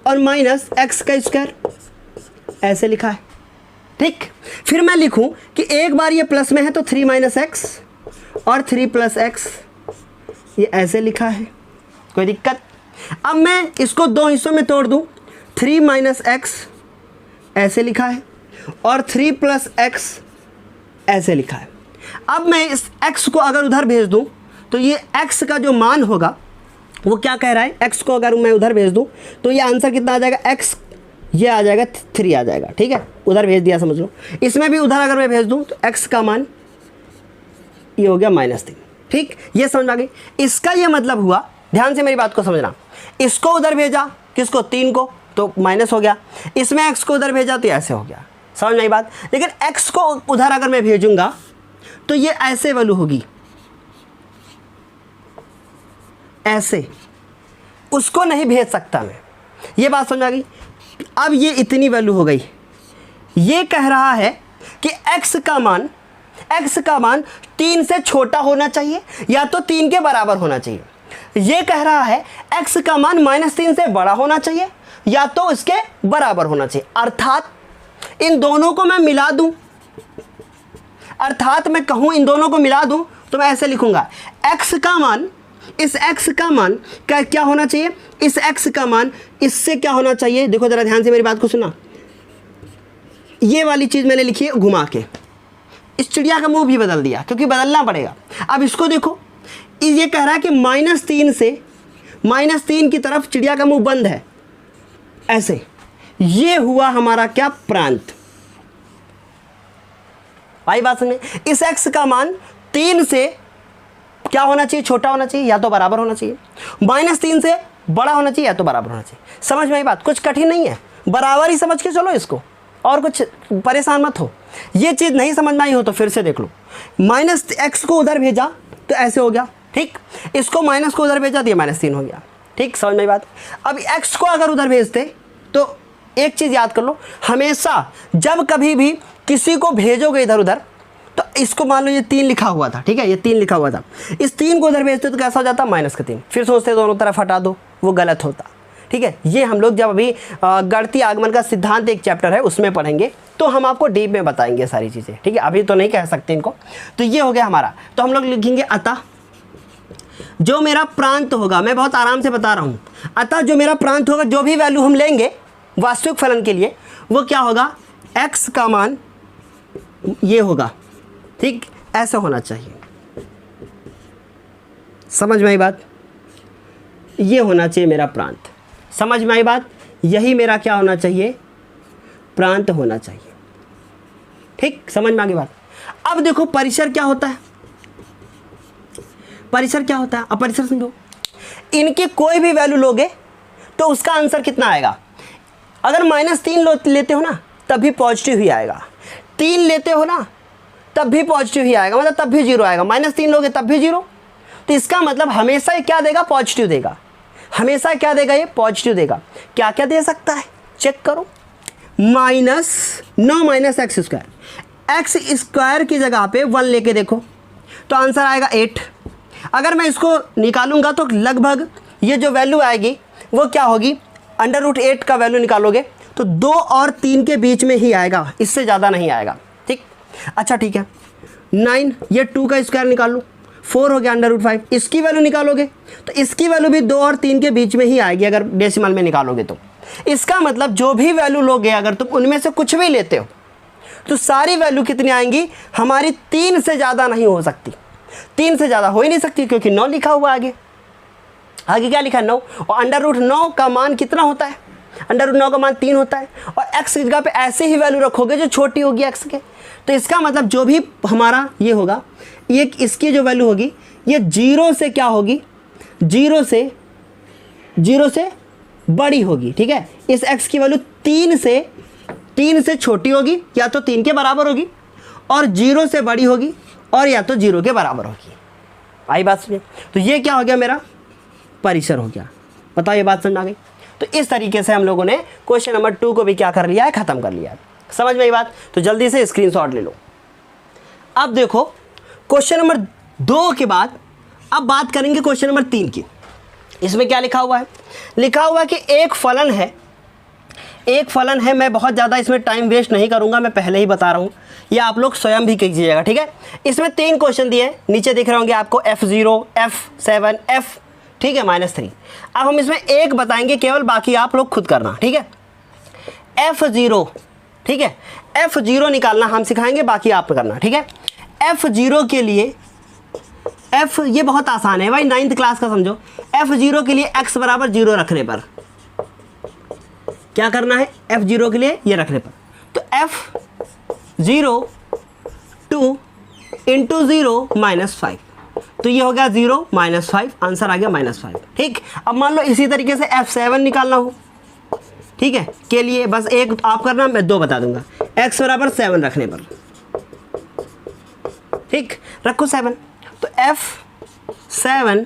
और -x², ऐसे लिखा है, ठीक। फिर मैं लिखूं कि एक बार ये प्लस में है तो 3 - x और 3 + x, ये ऐसे लिखा है, कोई दिक्कत? अब मैं इसको 2 हिस्सों में तोड़ दूं, 3 - x ऐसे लिखा है और 3 + x ऐसे लिखा है। अब मैं इस x को अगर उधर भेज दूं तो ये x का जो मान होगा वो क्या कह रहा है? x को अगर मैं उधर भेज दूं तो ये आंसर कितना आ जाएगा? x, ये आ जाएगा 3 आ जाएगा, ठीक है। उधर भेज दिया, समझ लो। इसमें भी उधर अगर मैं भेज दूं तो x का मान ये हो गया -3, ठीक। ये समझ आ गई? इसका ये मतलब हुआ, ध्यान से मेरी बात को समझना, इसको उधर भेजा, किसको? 3 को, तो माइनस हो गया। इसमें x को उधर भेजा तो ऐसे हो गया। समझ में आई बात? लेकिन x को उधर अगर मैं भेजूंगा तो ये ऐसे वैल्यू होगी, ऐसे, उसको नहीं भेज सकता मैं। ये बात समझ आ गई। अब ये इतनी वैल्यू हो गई। ये कह रहा है कि x का मान 3 से छोटा होना चाहिए या तो 3 के बराबर होना चाहिए। ये कह रहा है x का मान -3 से बड़ा होना चाहिए या तो इसके बराबर होना चाहिए। अर्थात इन दोनों को मैं मिला दूं, अर्थात मैं कहूं इन दोनों को मिला दूं तो मैं ऐसे लिखूंगा, x का मान, इस x का मान का क्या होना चाहिए, इस x का मान इससे क्या होना चाहिए। देखो जरा ध्यान से मेरी बात को सुना। ये वाली चीज़ मैंने लिखी है घुमा के, इस चिड़िया का मुंह भी बदल दिया क्योंकि बदलना पड़ेगा। अब इसको देखो, ये कह रहा है कि -3 से -3 की तरफ चिड़िया का मुंह बंद है, ऐसे। ये हुआ हमारा क्या, प्रांत। भाई बात समझे। इस x का मान 3 से क्या होना चाहिए, छोटा होना चाहिए या तो बराबर होना चाहिए। -3 से बड़ा होना चाहिए या तो बराबर होना चाहिए। समझ में आई बात, कुछ कठिन नहीं है, बराबर ही समझ के चलो इसको, और कुछ परेशान मत हो। ये चीज़ नहीं समझ में आई हो तो फिर से देख लो। -x को उधर भेजा तो ऐसे हो गया, ठीक। इसको माइनस को उधर भेजा तो ये -3 हो गया, ठीक। समझ में आई बात। अब x को अगर उधर भेजते तो एक चीज़ याद कर लो, हमेशा जब कभी भी किसी को भेजोगे इधर उधर, तो इसको मान लो ये 3 लिखा हुआ था, ठीक है, ये 3 लिखा हुआ था, इस 3 को उधर भेजते तो कैसा हो जाता, -3। फिर सोचते दोनों तरफ हटा दो, वो गलत होता, ठीक है। ये हम लोग जब अभी गणितीय आगमन का सिद्धांत एक चैप्टर है उसमें पढ़ेंगे तो हम आपको डीप में बताएंगे सारी चीज़ें, ठीक है। अभी तो नहीं कह सकते इनको। तो ये हो गया हमारा। तो हम लोग लिखेंगे अतः जो मेरा प्रांत होगा, मैं बहुत आराम से बता रहा हूँ, अतः जो मेरा प्रांत होगा, जो भी वैल्यू हम लेंगे वास्तविक फलन के लिए, वो क्या होगा, x का मान ये होगा, ठीक, ऐसा होना चाहिए। समझ में आई बात। ये होना चाहिए मेरा प्रांत। समझ में आई बात। यही मेरा क्या होना चाहिए, प्रांत होना चाहिए, ठीक। समझ में आ गई बात। अब देखो परिसर क्या होता है, परिसर क्या होता है। अब परिसर समझो, इनकी कोई भी वैल्यू लोगे तो उसका आंसर कितना आएगा। अगर -3 लेते हो ना तब भी पॉजिटिव ही आएगा, 3 लेते हो ना तब भी पॉजिटिव ही आएगा, मतलब तब भी 0 आएगा। -3 लोगे तब भी 0। तो इसका मतलब हमेशा ये क्या देगा, पॉजिटिव देगा। हमेशा क्या देगा, ये पॉजिटिव देगा। क्या क्या दे सकता है चेक करो, -9 - x² की जगह पे 1 लेके देखो तो आंसर आएगा 8। अगर मैं इसको निकालूंगा तो लगभग ये जो वैल्यू आएगी वो क्या होगी, √8 का वैल्यू निकालोगे तो 2 और 3 के बीच में ही आएगा, इससे ज़्यादा नहीं आएगा, ठीक। अच्छा ठीक है, 9, ये 2 का स्क्वायर निकाल लो, 4 हो गया √5। इसकी वैल्यू निकालोगे तो इसकी वैल्यू भी 2 और 3 के बीच में ही आएगी अगर डेसिमल में निकालोगे तो। इसका मतलब जो भी वैल्यू लोगे, अगर तुम उनमें से कुछ भी लेते हो तो सारी वैल्यू कितनी आएंगी हमारी, 3 से ज़्यादा नहीं हो सकती। 3 से ज़्यादा हो ही नहीं सकती क्योंकि 9 लिखा हुआ आगे। आगे क्या लिखा है, 9। और √9 का मान कितना होता है, √9 का मान 3 होता है। और x की जगह पे ऐसे ही वैल्यू रखोगे जो छोटी होगी x के। तो इसका मतलब जो भी हमारा ये होगा, ये इसकी जो वैल्यू होगी ये 0 से क्या होगी, 0 से बड़ी होगी, ठीक है। इस x की वैल्यू 3 से छोटी होगी या तो 3 के बराबर होगी, और 0 से बड़ी होगी और या तो 0 के बराबर होगी। आई बात समझे। तो ये क्या हो गया, मेरा परिसर हो गया। बताओ ये बात समझ आ गई। तो इस तरीके से हम लोगों ने क्वेश्चन नंबर 2 को भी क्या कर लिया है, ख़त्म कर लिया है। समझ में आई बात। तो जल्दी से स्क्रीनशॉट ले लो। अब देखो क्वेश्चन नंबर 2 के बाद अब बात करेंगे क्वेश्चन नंबर 3 की। इसमें क्या लिखा हुआ है, लिखा हुआ है कि एक फलन है। मैं बहुत ज़्यादा इसमें टाइम वेस्ट नहीं करूँगा, मैं पहले ही बता रहा हूँ, या आप लोग स्वयं भी कीजिएगा, ठीक है। इसमें 3 क्वेश्चन दिए हैं, नीचे दिख रहे होंगे आपको F0, F7, F, ठीक है, -3। अब हम इसमें एक बताएंगे केवल, बाकी आप लोग खुद करना, ठीक है। F0, ठीक है, F0 निकालना हम सिखाएंगे, बाकी आप करना, ठीक है। F0 के लिए ये बहुत आसान है भाई, 9th क्लास का समझो। F0 के लिए x बराबर 0 रखने पर क्या करना है, F0 के लिए ये रखने पर, तो F0 2 × 0 -5, तो ये हो गया 0 -5, आंसर आ गया -5, ठीक। अब मान लो इसी तरीके से F7 निकालना हो, ठीक है, के लिए बस एक आप करना, मैं 2 बता दूंगा। x बराबर 7 रखने पर, ठीक, रखो 7, तो F7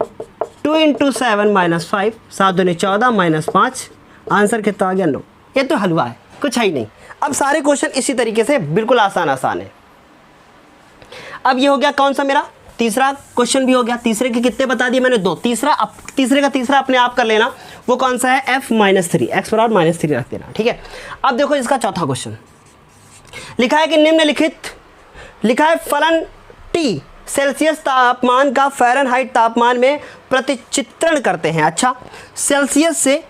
2 इंटू 7 माइनस 5, 7 दूनी 14 माइनस 5, आंसर कितना आ गया 9। ये तो हलवा है, कुछ है ही नहीं। अब सारे क्वेश्चन इसी तरीके से बिल्कुल आसान आसान है। अब ये हो गया कौन सा मेरा तीसरा क्वेश्चन भी हो गया। तीसरे के कितने बता दिए मैंने 2। तीसरे का तीसरा अपने आप कर लेना, वो कौन सा है f माइनस 3, एक्स पर माइनस 3 रख देना, ठीक है। अब देखो इसका चौथा क्वेश्चन लिखा है कि निम्नलिखित, लिखा है फलन T सेल्सियस तापमान का फ़ारेनहाइट तापमान में प्रतिचित्रण करते हैं। अच्छा, सेल्सियस से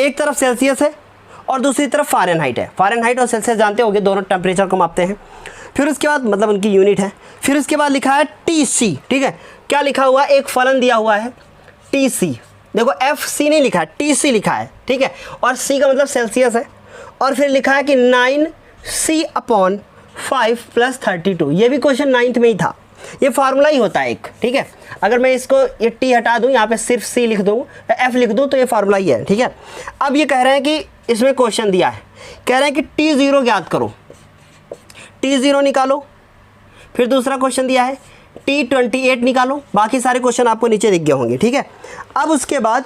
एक तरफ सेल्सियस है और दूसरी तरफ फ़ारेनहाइट है। फ़ारेनहाइट और सेल्सियस जानते होंगे, दोनों टेम्परेचर को मापते हैं। फिर उसके बाद मतलब उनकी यूनिट है। फिर उसके बाद लिखा है TC, ठीक है। क्या लिखा हुआ है, एक फलन दिया हुआ है TC, देखो FC नहीं लिखा है, TC लिखा है, ठीक है। और C का मतलब सेल्सियस है। और फिर लिखा है कि 9C/5 + 32। ये भी क्वेश्चन 9th में ही था, ये फार्मूला ही होता है एक, ठीक है। अगर मैं इसको ये T हटा दूँ, यहाँ पे सिर्फ C लिख दूँ, F लिख दूँ, तो ये फार्मूला ही है, ठीक है। अब ये कह रहे हैं कि इसमें क्वेश्चन दिया है, कह रहे हैं कि T0 ज्ञात करो, T0 निकालो। फिर दूसरा क्वेश्चन दिया है T28 निकालो। बाकी सारे क्वेश्चन आपको नीचे दिख गए होंगे, ठीक है। अब उसके बाद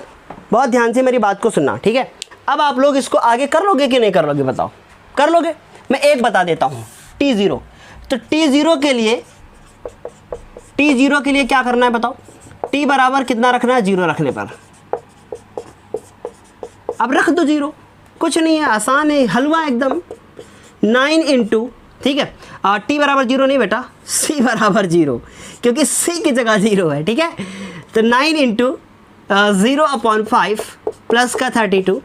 बहुत ध्यान से मेरी बात को सुनना, ठीक है। अब आप लोग इसको आगे कर लोगे कि नहीं कर लोगे, बताओ कर लोगे। मैं एक बता देता हूँ, T0। तो T0 के लिए क्या करना है बताओ, T बराबर कितना रखना है, 0 रखने पर। अब रख दो 0, कुछ नहीं है, आसान है, हलवा एकदम। 9 इंटू, ठीक है, T बराबर 0 नहीं बेटा, C बराबर 0, क्योंकि C की जगह 0 है, ठीक है। तो 9 इंटू 0/5 प्लस का 32,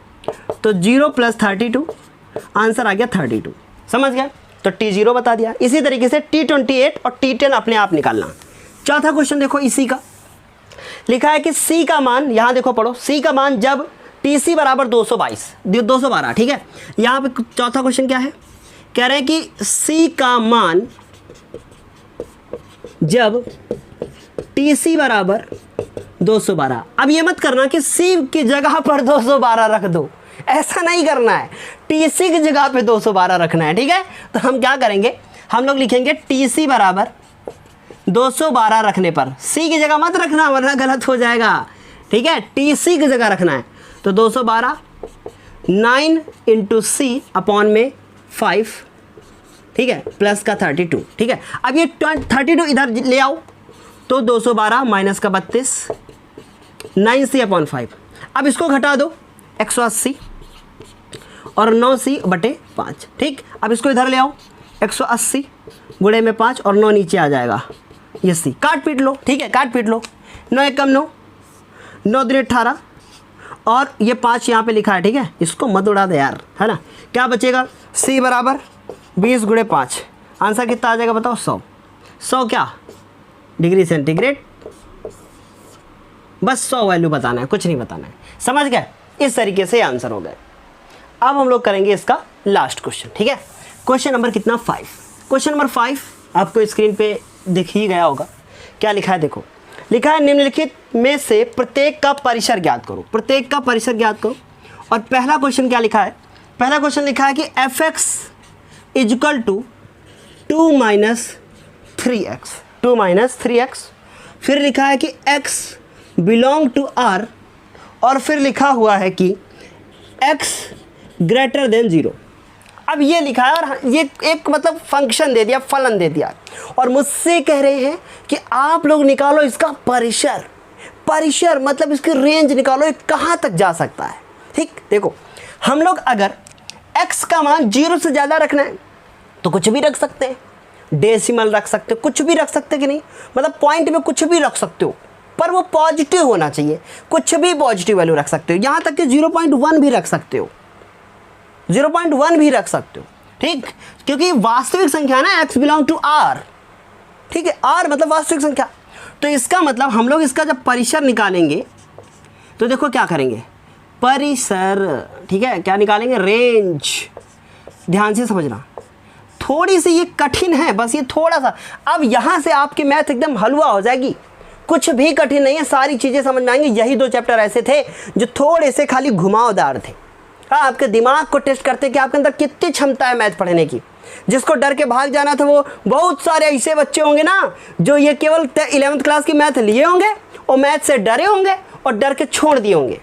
तो 0 + 32, आंसर आ गया 32। समझ गया, तो T0 बता दिया। इसी तरीके से T28 और T10 अपने आप निकालना। चौथा क्वेश्चन देखो इसी का, लिखा है कि C का मान, यहाँ देखो पढ़ो, C का मान जब TC बराबर 212, ठीक है। यहाँ पे चौथा क्वेश्चन क्या है, कह रहे हैं कि C का मान जब TC बराबर 212। अब ये मत करना कि C की जगह पर 212 रख दो, ऐसा नहीं करना है, TC की जगह पे 212 रखना है, ठीक है। तो हम क्या करेंगे, हम लोग लिखेंगे TC बराबर 212 रखने पर, C की जगह मत रखना वरना गलत हो जाएगा, ठीक है। TC की जगह रखना है, तो 212 9 इंटू C/5, ठीक है, प्लस का 32, ठीक है। अब ये 32 इधर ले आओ, तो 212 माइनस का 32, 9C/5। अब इसको घटा दो, 180 और 9C/5, ठीक। अब इसको इधर ले आओ, 180 गुणे में 5 और 9 नीचे आ जाएगा, ये C काट पीट लो, ठीक है, काट पीट लो। 9 × 9, 9 दूनी 18 और ये 5 यहाँ पे लिखा है, ठीक है। इसको मत उड़ा दे यार, है ना। क्या बचेगा, C बराबर 20 × 5, आंसर कितना आ जाएगा बताओ, 100। 100 क्या डिग्री सेंटीग्रेड, बस 100 वैल्यू बताना है, कुछ नहीं बताना है, समझ गए। इस तरीके से आंसर हो गए। अब हम लोग करेंगे इसका लास्ट क्वेश्चन, ठीक है। क्वेश्चन नंबर कितना, 5। क्वेश्चन नंबर 5 आपको स्क्रीन पे दिख ही गया होगा। क्या लिखा है देखो, लिखा है निम्नलिखित में से प्रत्येक का परिसर ज्ञात करो। प्रत्येक का परिसर ज्ञात करो। और पहला क्वेश्चन क्या लिखा है, पहला क्वेश्चन लिखा है कि fx = 2 - 3x, 2 - 3x। फिर लिखा है कि x बिलोंग टू R, और फिर लिखा हुआ है कि x > 0। अब ये लिखा है और ये एक मतलब फंक्शन दे दिया, फलन दे दिया, और मुझसे कह रहे हैं कि आप लोग निकालो इसका परिसर। परिसर मतलब इसकी रेंज निकालो, ये कहाँ तक जा सकता है, ठीक। देखो हम लोग अगर x का मान 0 से ज़्यादा रखना है तो कुछ भी रख सकते हैं, डेसिमल रख सकते हो, कुछ भी रख सकते कि नहीं, मतलब पॉइंट में कुछ भी रख सकते हो, पर वो पॉजिटिव होना चाहिए, कुछ भी पॉजिटिव वैल्यू रख सकते हो। यहाँ तक कि 0.1 भी रख सकते हो, 0.1 भी रख सकते हो, ठीक, क्योंकि वास्तविक संख्या है ना, x बिलोंग टू R, ठीक है। R मतलब वास्तविक संख्या, तो इसका मतलब हम लोग इसका जब परिसर निकालेंगे तो देखो क्या करेंगे, परिसर, ठीक है, क्या निकालेंगे, रेंज। ध्यान से समझना, थोड़ी सी ये कठिन है, बस ये थोड़ा सा। अब यहाँ से आपकी मैथ एकदम हलवा हो जाएगी, कुछ भी कठिन नहीं है, सारी चीज़ें समझ में आएंगी। यही 2 चैप्टर ऐसे थे जो थोड़े से खाली घुमावदार थे, हाँ, आपके दिमाग को टेस्ट करते कि आपके अंदर कितनी क्षमता है मैथ पढ़ने की। जिसको डर के भाग जाना था, वो बहुत सारे ऐसे बच्चे होंगे ना जो ये केवल 11th क्लास की मैथ लिए होंगे और मैथ से डरे होंगे और डर के छोड़ दिए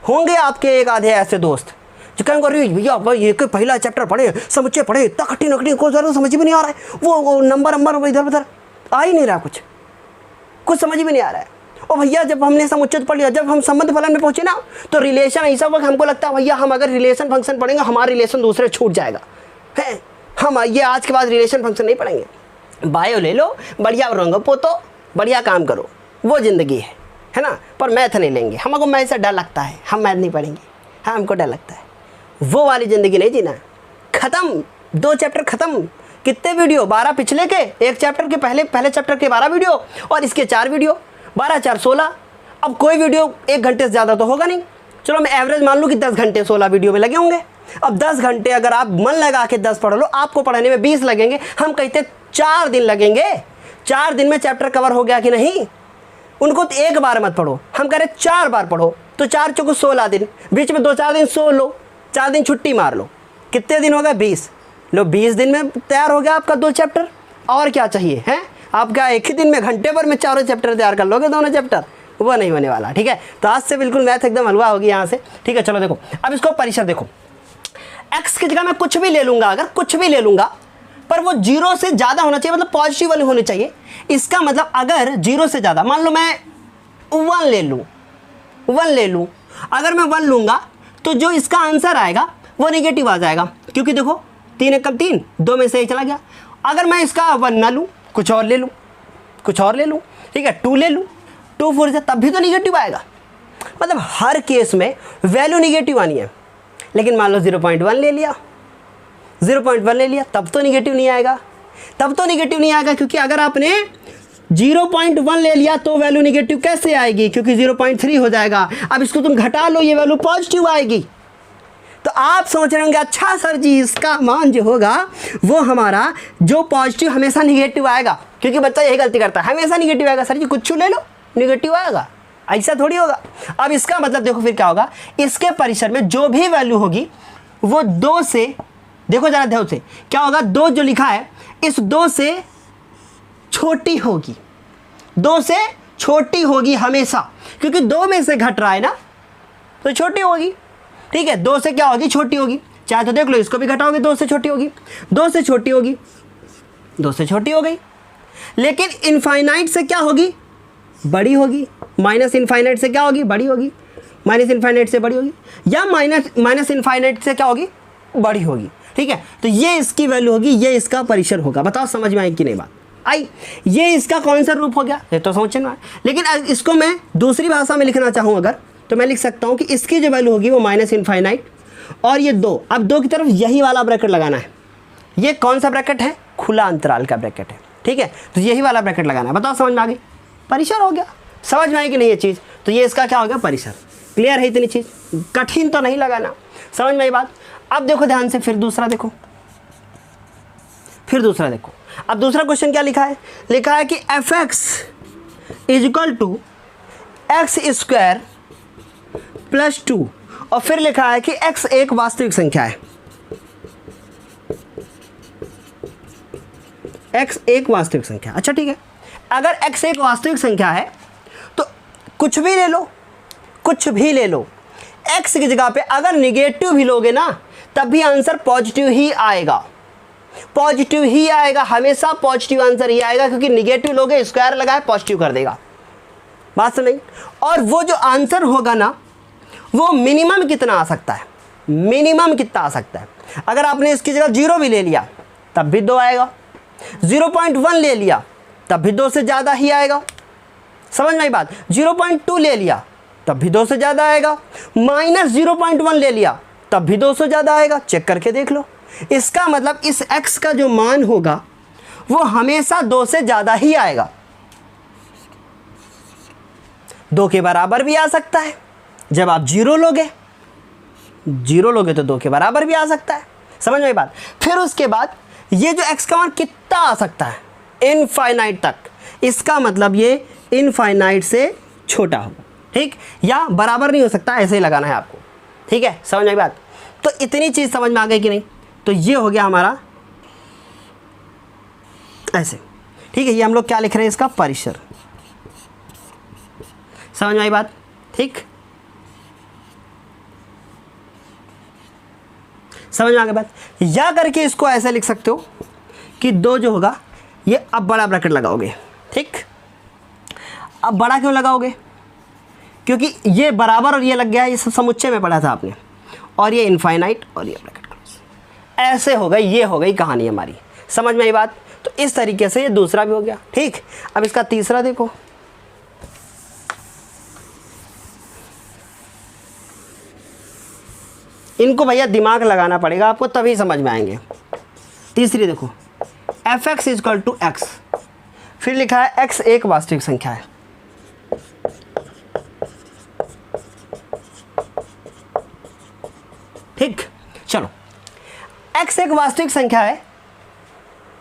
होंगे आपके एक आधे ऐसे दोस्त जो कहेंगे अरे भैया ये कोई पहला चैप्टर पढ़े, समुच्चय पढ़े, इतना कठिन कठिन को ज़रा समझ में नहीं आ रहा है, वो नंबर इधर उधर आ ही नहीं रहा, कुछ समझ में नहीं आ रहा है। और भैया जब हमने समुच्चय पढ़ लिया, जब हम संबंध फलन में पहुंचे ना, तो रिलेशन ऐसा वक्त हमको लगता है भैया हम अगर रिलेशन फंक्शन पढ़ेंगे हमारा रिलेशन दूसरे छूट जाएगा है, हम ये आज के बाद रिलेशन फंक्शन नहीं पढ़ेंगे, बायो ले लो, बढ़िया रंगो पोतो, बढ़िया काम करो, वो ज़िंदगी है ना। पर मैथ नहीं लेंगे, हमको मैथ से डर लगता है, हम मैथ नहीं पढ़ेंगे, हाँ हमको डर लगता है, वो वाली ज़िंदगी नहीं जीना। ख़त्म, 2 चैप्टर ख़त्म। कितने वीडियो, 12 पिछले के, एक चैप्टर के पहले चैप्टर के 12 वीडियो और इसके 4 वीडियो, 12 4 16। अब कोई वीडियो 1 घंटे से ज़्यादा तो होगा नहीं, चलो मैं एवरेज मान लूँ कि 10 घंटे 16 वीडियो में लगे होंगे। अब 10 घंटे अगर आप मन लगा के 10 पढ़ लो, आपको पढ़ने में 20 लगेंगे, हम कहते 4 दिन लगेंगे। 4 दिन में चैप्टर कवर हो गया कि नहीं? उनको तो एक बार मत पढ़ो, हम कह रहे 4 बार पढ़ो, तो 4 चौको 16 दिन, बीच में 2-4 दिन सो लो, 4 दिन छुट्टी मार लो, कितने दिन हो गए? 20। लो 20 दिन में तैयार हो गया आपका 2 चैप्टर, और क्या चाहिए है? आप क्या एक ही दिन में घंटे भर में 4 चैप्टर तैयार कर लोगे? दोनों चैप्टर वो नहीं होने वाला, ठीक है। तो आज से बिल्कुल मैथ एकदम हलवा होगी यहाँ से, ठीक है। चलो देखो अब इसको परिसर देखो, x की जगह मैं कुछ भी ले लूँगा, अगर कुछ भी ले लूँगा पर वो 0 से ज़्यादा होना चाहिए, मतलब पॉजिटिव वाली होनी चाहिए। इसका मतलब अगर 0 से ज़्यादा, मान लो मैं 1 ले लूँ, अगर मैं 1 लूँगा तो जो इसका आंसर आएगा वो नेगेटिव आ जाएगा, क्योंकि देखो 3 एकम 3, 2 में से 1 चला गया। अगर मैं इसका 1 ना लूँ, कुछ और ले लूँ, ठीक है, 2 ले लूँ, 2 4 से, तब भी तो निगेटिव आएगा। मतलब हर केस में वैल्यू निगेटिव आनी है। लेकिन मान लो 0.1 ले लिया, 0.1 ले लिया, तब तो निगेटिव नहीं आएगा, क्योंकि अगर आपने 0.1 ले लिया तो वैल्यू निगेटिव कैसे आएगी? क्योंकि 0.3 हो जाएगा। अब इसको तुम घटा लो, ये वैल्यू पॉजिटिव आएगी। तो आप सोच रहे होंगे अच्छा सर जी इसका मान जो होगा वो हमारा जो पॉजिटिव हमेशा निगेटिव आएगा, क्योंकि बच्चा यही गलती करता है, हमेशा निगेटिव आएगा। सर जी कुछ ले लो निगेटिव आएगा, ऐसा थोड़ी होगा। अब इसका मतलब देखो फिर क्या होगा, इसके परिसर में जो भी वैल्यू होगी वो 2 से, देखो जरा ध्यान से, क्या होगा, 2 जो लिखा है इस 2 से छोटी होगी, 2 से छोटी होगी हमेशा, क्योंकि 2 में से घट रहा है ना, तो छोटी होगी, ठीक है। 2 से क्या होगी? छोटी होगी। चाहे तो देख लो इसको भी घटाओगे, 2 से छोटी होगी, 2 से छोटी होगी, 2 से छोटी हो गई। लेकिन इनफाइनाइट से क्या होगी? बड़ी होगी। माइनस इनफाइनाइट से क्या होगी? बड़ी होगी। माइनस इनफाइनाइट से बड़ी होगी, या माइनस इनफाइनाइट से क्या होगी? बड़ी होगी, ठीक है। तो ये इसकी वैल्यू होगी, ये इसका परिसर होगा। बताओ समझ में आई कि नहीं बात आई? ये इसका कौन सा रूप हो गया, ये तो समझना है। लेकिन इसको मैं दूसरी भाषा में लिखना चाहूँ अगर, तो मैं लिख सकता हूँ कि इसकी जो वैल्यू होगी वो माइनस इनफाइनाइट, और ये 2, अब 2 की तरफ यही वाला ब्रैकेट लगाना है। ये कौन सा ब्रैकेट है? खुला अंतराल का ब्रैकेट है, ठीक है। तो यही वाला ब्रैकेट लगाना है। बताओ समझ में आ गई? परिसर हो गया। समझ में आई कि नहीं ये चीज़? तो ये इसका क्या हो गया? परिसर। क्लियर है इतनी चीज़? कठिन तो नहीं लगाना, समझ में आई बात? अब देखो ध्यान से, फिर दूसरा देखो, अब दूसरा क्वेश्चन क्या लिखा है? लिखा है कि f(x) = x² + 2, और फिर लिखा है कि x एक वास्तविक संख्या है, x एक वास्तविक संख्या। अच्छा ठीक है, अगर x एक वास्तविक संख्या है तो कुछ भी ले लो, x की जगह पे अगर निगेटिव भी लोगे ना तब भी आंसर पॉजिटिव ही आएगा, हमेशा पॉजिटिव आंसर ही आएगा, क्योंकि निगेटिव लोगे स्क्वायर लगाए पॉजिटिव कर देगा। बात सुन नहीं? और वो जो आंसर होगा ना वो मिनिमम कितना आ सकता है, अगर आपने इसकी जगह 0 भी ले लिया तब भी 2 आएगा, 0.1 ले लिया तब भी 2 से ज़्यादा ही आएगा। समझ में आई बात? 0.2 ले लिया तब भी 2 से ज़्यादा आएगा, -0.1 ले लिया तब भी 2 से ज़्यादा आएगा। चेक करके देख लो। इसका मतलब इस x का जो मान होगा वो हमेशा 2 से ज़्यादा ही आएगा, 2 के बराबर भी आ सकता है। जब आप 0 लोगे तो 2 के बराबर भी आ सकता है। समझ में आई बात? फिर उसके बाद ये जो x का मान कितना आ सकता है? इनफाइनाइट तक। इसका मतलब ये इनफाइनाइट से छोटा होगा, ठीक, या बराबर नहीं हो सकता, ऐसे ही लगाना है आपको, ठीक है। समझ में आई बात? तो इतनी चीज़ समझ में आ गई कि नहीं? तो ये हो गया हमारा ऐसे, ठीक है। ये हम लोग क्या लिख रहे हैं? इसका परिसर, समझ में आई बात? ठीक, समझ में आ गई बात? या करके इसको ऐसे लिख सकते हो कि 2 जो होगा ये अब बड़ा ब्रैकेट लगाओगे। ठीक, अब बड़ा क्यों लगाओगे? क्योंकि ये बराबर और ये लग गया, ये सब समुच्चय में पढ़ा था आपने, और ये इनफाइनाइट और ये ब्रैकेट क्लोज। ऐसे हो गई, ये हो गई कहानी हमारी। समझ में आई बात? तो इस तरीके से ये दूसरा भी हो गया। ठीक, अब इसका तीसरा देखो। इनको भैया दिमाग लगाना पड़ेगा आपको, तभी समझ में आएंगे। तीसरी देखो, fx इजकल टू x, फिर लिखा है x एक वास्तविक संख्या है। ठीक, चलो x एक वास्तविक संख्या है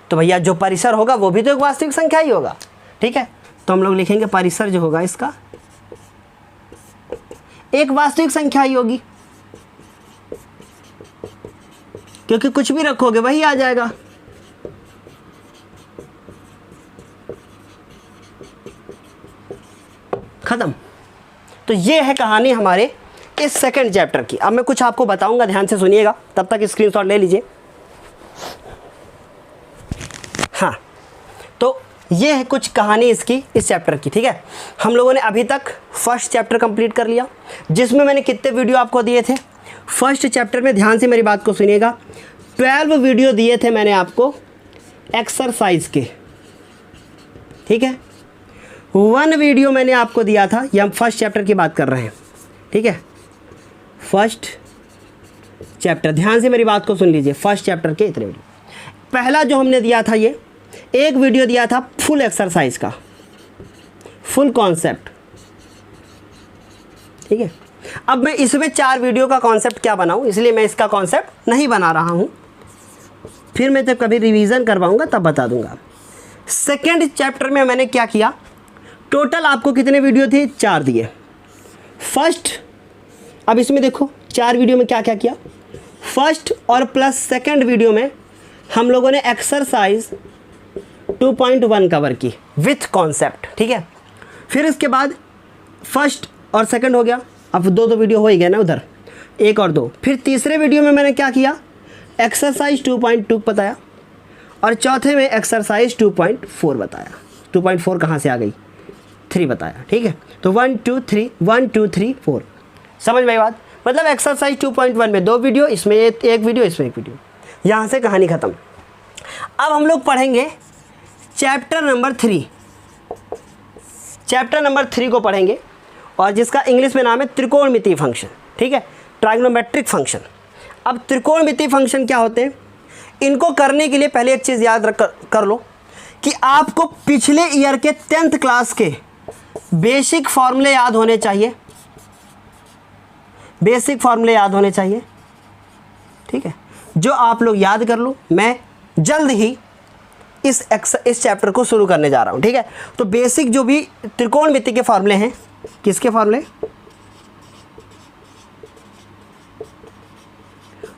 तो भैया जो परिसर होगा वो भी तो एक वास्तविक संख्या ही होगा। ठीक है, तो हम लोग लिखेंगे परिसर जो होगा इसका एक वास्तविक संख्या ही होगी, क्योंकि कुछ भी रखोगे वही आ जाएगा। खत्म। तो ये है कहानी हमारे इस सेकंड चैप्टर की। अब मैं कुछ आपको बताऊंगा, ध्यान से सुनिएगा, तब तक स्क्रीनशॉट ले लीजिए। हाँ, तो ये है कुछ कहानी इसकी, इस चैप्टर की। ठीक है, हम लोगों ने अभी तक फर्स्ट चैप्टर कंप्लीट कर लिया, जिसमें मैंने कितने वीडियो आपको दिए थे? फर्स्ट चैप्टर में ध्यान से मेरी बात को सुनिएगा, 12 वीडियो दिए थे मैंने आपको एक्सरसाइज के। ठीक है, 1 वीडियो मैंने आपको दिया था, ये हम फर्स्ट चैप्टर की बात कर रहे हैं। ठीक है, फर्स्ट चैप्टर, ध्यान से मेरी बात को सुन लीजिए। फर्स्ट चैप्टर के इतने वीडियो, पहला जो हमने दिया था ये एक वीडियो दिया था फुल एक्सरसाइज का, फुल कॉन्सेप्ट। ठीक है, अब मैं इसमें 4 वीडियो का कॉन्सेप्ट क्या बनाऊं, इसलिए मैं इसका कॉन्सेप्ट नहीं बना रहा हूं, फिर मैं जब कभी रिवीजन करवाऊंगा तब बता दूंगा। सेकेंड चैप्टर में मैंने क्या किया, टोटल आपको कितने वीडियो थे? 4 दिए फर्स्ट। अब इसमें देखो 4 वीडियो में क्या क्या किया। फर्स्ट और प्लस सेकेंड वीडियो में हम लोगों ने एक्सरसाइज 2.1 कवर की विथ कॉन्सेप्ट। ठीक है, फिर इसके बाद फर्स्ट और सेकंड हो गया, अब 2 वीडियो हो ही गए ना उधर, 1 और 2। फिर तीसरे वीडियो में मैंने क्या किया, एक्सरसाइज 2.2 बताया, और चौथे में एक्सरसाइज 2.4 बताया। 2.4 कहाँ से आ गई, 3 बताया। ठीक है, तो 1 2 3 1 2 3 4, समझ में आई बात? मतलब एक्सरसाइज 2.1 में 2 वीडियो, इसमें 1 वीडियो, इसमें 1 वीडियो, यहाँ से कहानी ख़त्म। अब हम लोग पढ़ेंगे चैप्टर नंबर 3। चैप्टर नंबर 3 को पढ़ेंगे, और जिसका इंग्लिश में नाम है त्रिकोणमितीय फंक्शन। ठीक है, ट्राइगोनोमेट्रिक फंक्शन। अब त्रिकोणमितीय फंक्शन क्या होते हैं, इनको करने के लिए पहले एक चीज़ याद कर लो कि आपको पिछले ईयर के 10th क्लास के बेसिक फॉर्मूले याद होने चाहिए, बेसिक फॉर्मूले याद होने चाहिए। ठीक है, जो आप लोग याद कर लो, मैं जल्द ही इस चैप्टर को शुरू करने जा रहा हूँ। ठीक है, तो बेसिक जो भी त्रिकोणमिति के फॉर्मूले हैं, किसके फॉर्मूले,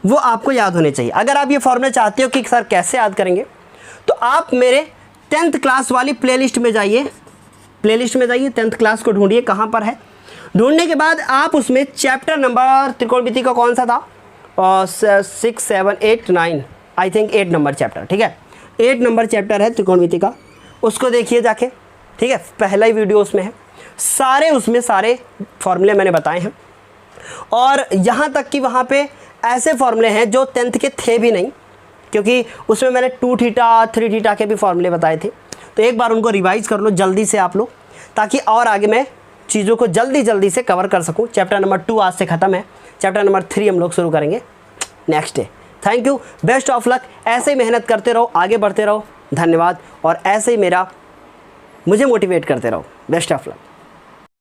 वो आपको याद होने चाहिए। अगर आप ये फॉर्मूले चाहते हो कि सर कैसे याद करेंगे, तो आप मेरे 10th क्लास वाली प्लेलिस्ट में जाइए, 10th क्लास को ढूंढिए कहाँ पर है। ढूंढने के बाद आप उसमें चैप्टर नंबर त्रिकोणमिति का कौन सा था, 6 7 8 9, आई थिंक 8 नंबर चैप्टर। ठीक है, 8 नंबर चैप्टर है त्रिकोणमिति का, उसको देखिए जाके। ठीक है, पहला ही वीडियो उसमें है, उसमें सारे फॉर्मूले मैंने बताए हैं, और यहाँ तक कि वहाँ पे ऐसे फॉर्मूले हैं जो 10th के थे भी नहीं, क्योंकि उसमें मैंने 2 थीटा 3 थीटा के भी फॉर्मूले बताए थे। तो एक बार उनको रिवाइज कर लो जल्दी से आप लोग, ताकि और आगे मैं चीज़ों को जल्दी से कवर कर सकूँ। चैप्टर नंबर 2 आज से ख़त्म है, चैप्टर नंबर 3 हम लोग शुरू करेंगे next day. Thank you, best of luck, ऐसे ही मेहनत करते रहो, आगे बढ़ते रहो। धन्यवाद, और ऐसे ही मुझे मोटिवेट करते रहो। Best of luck.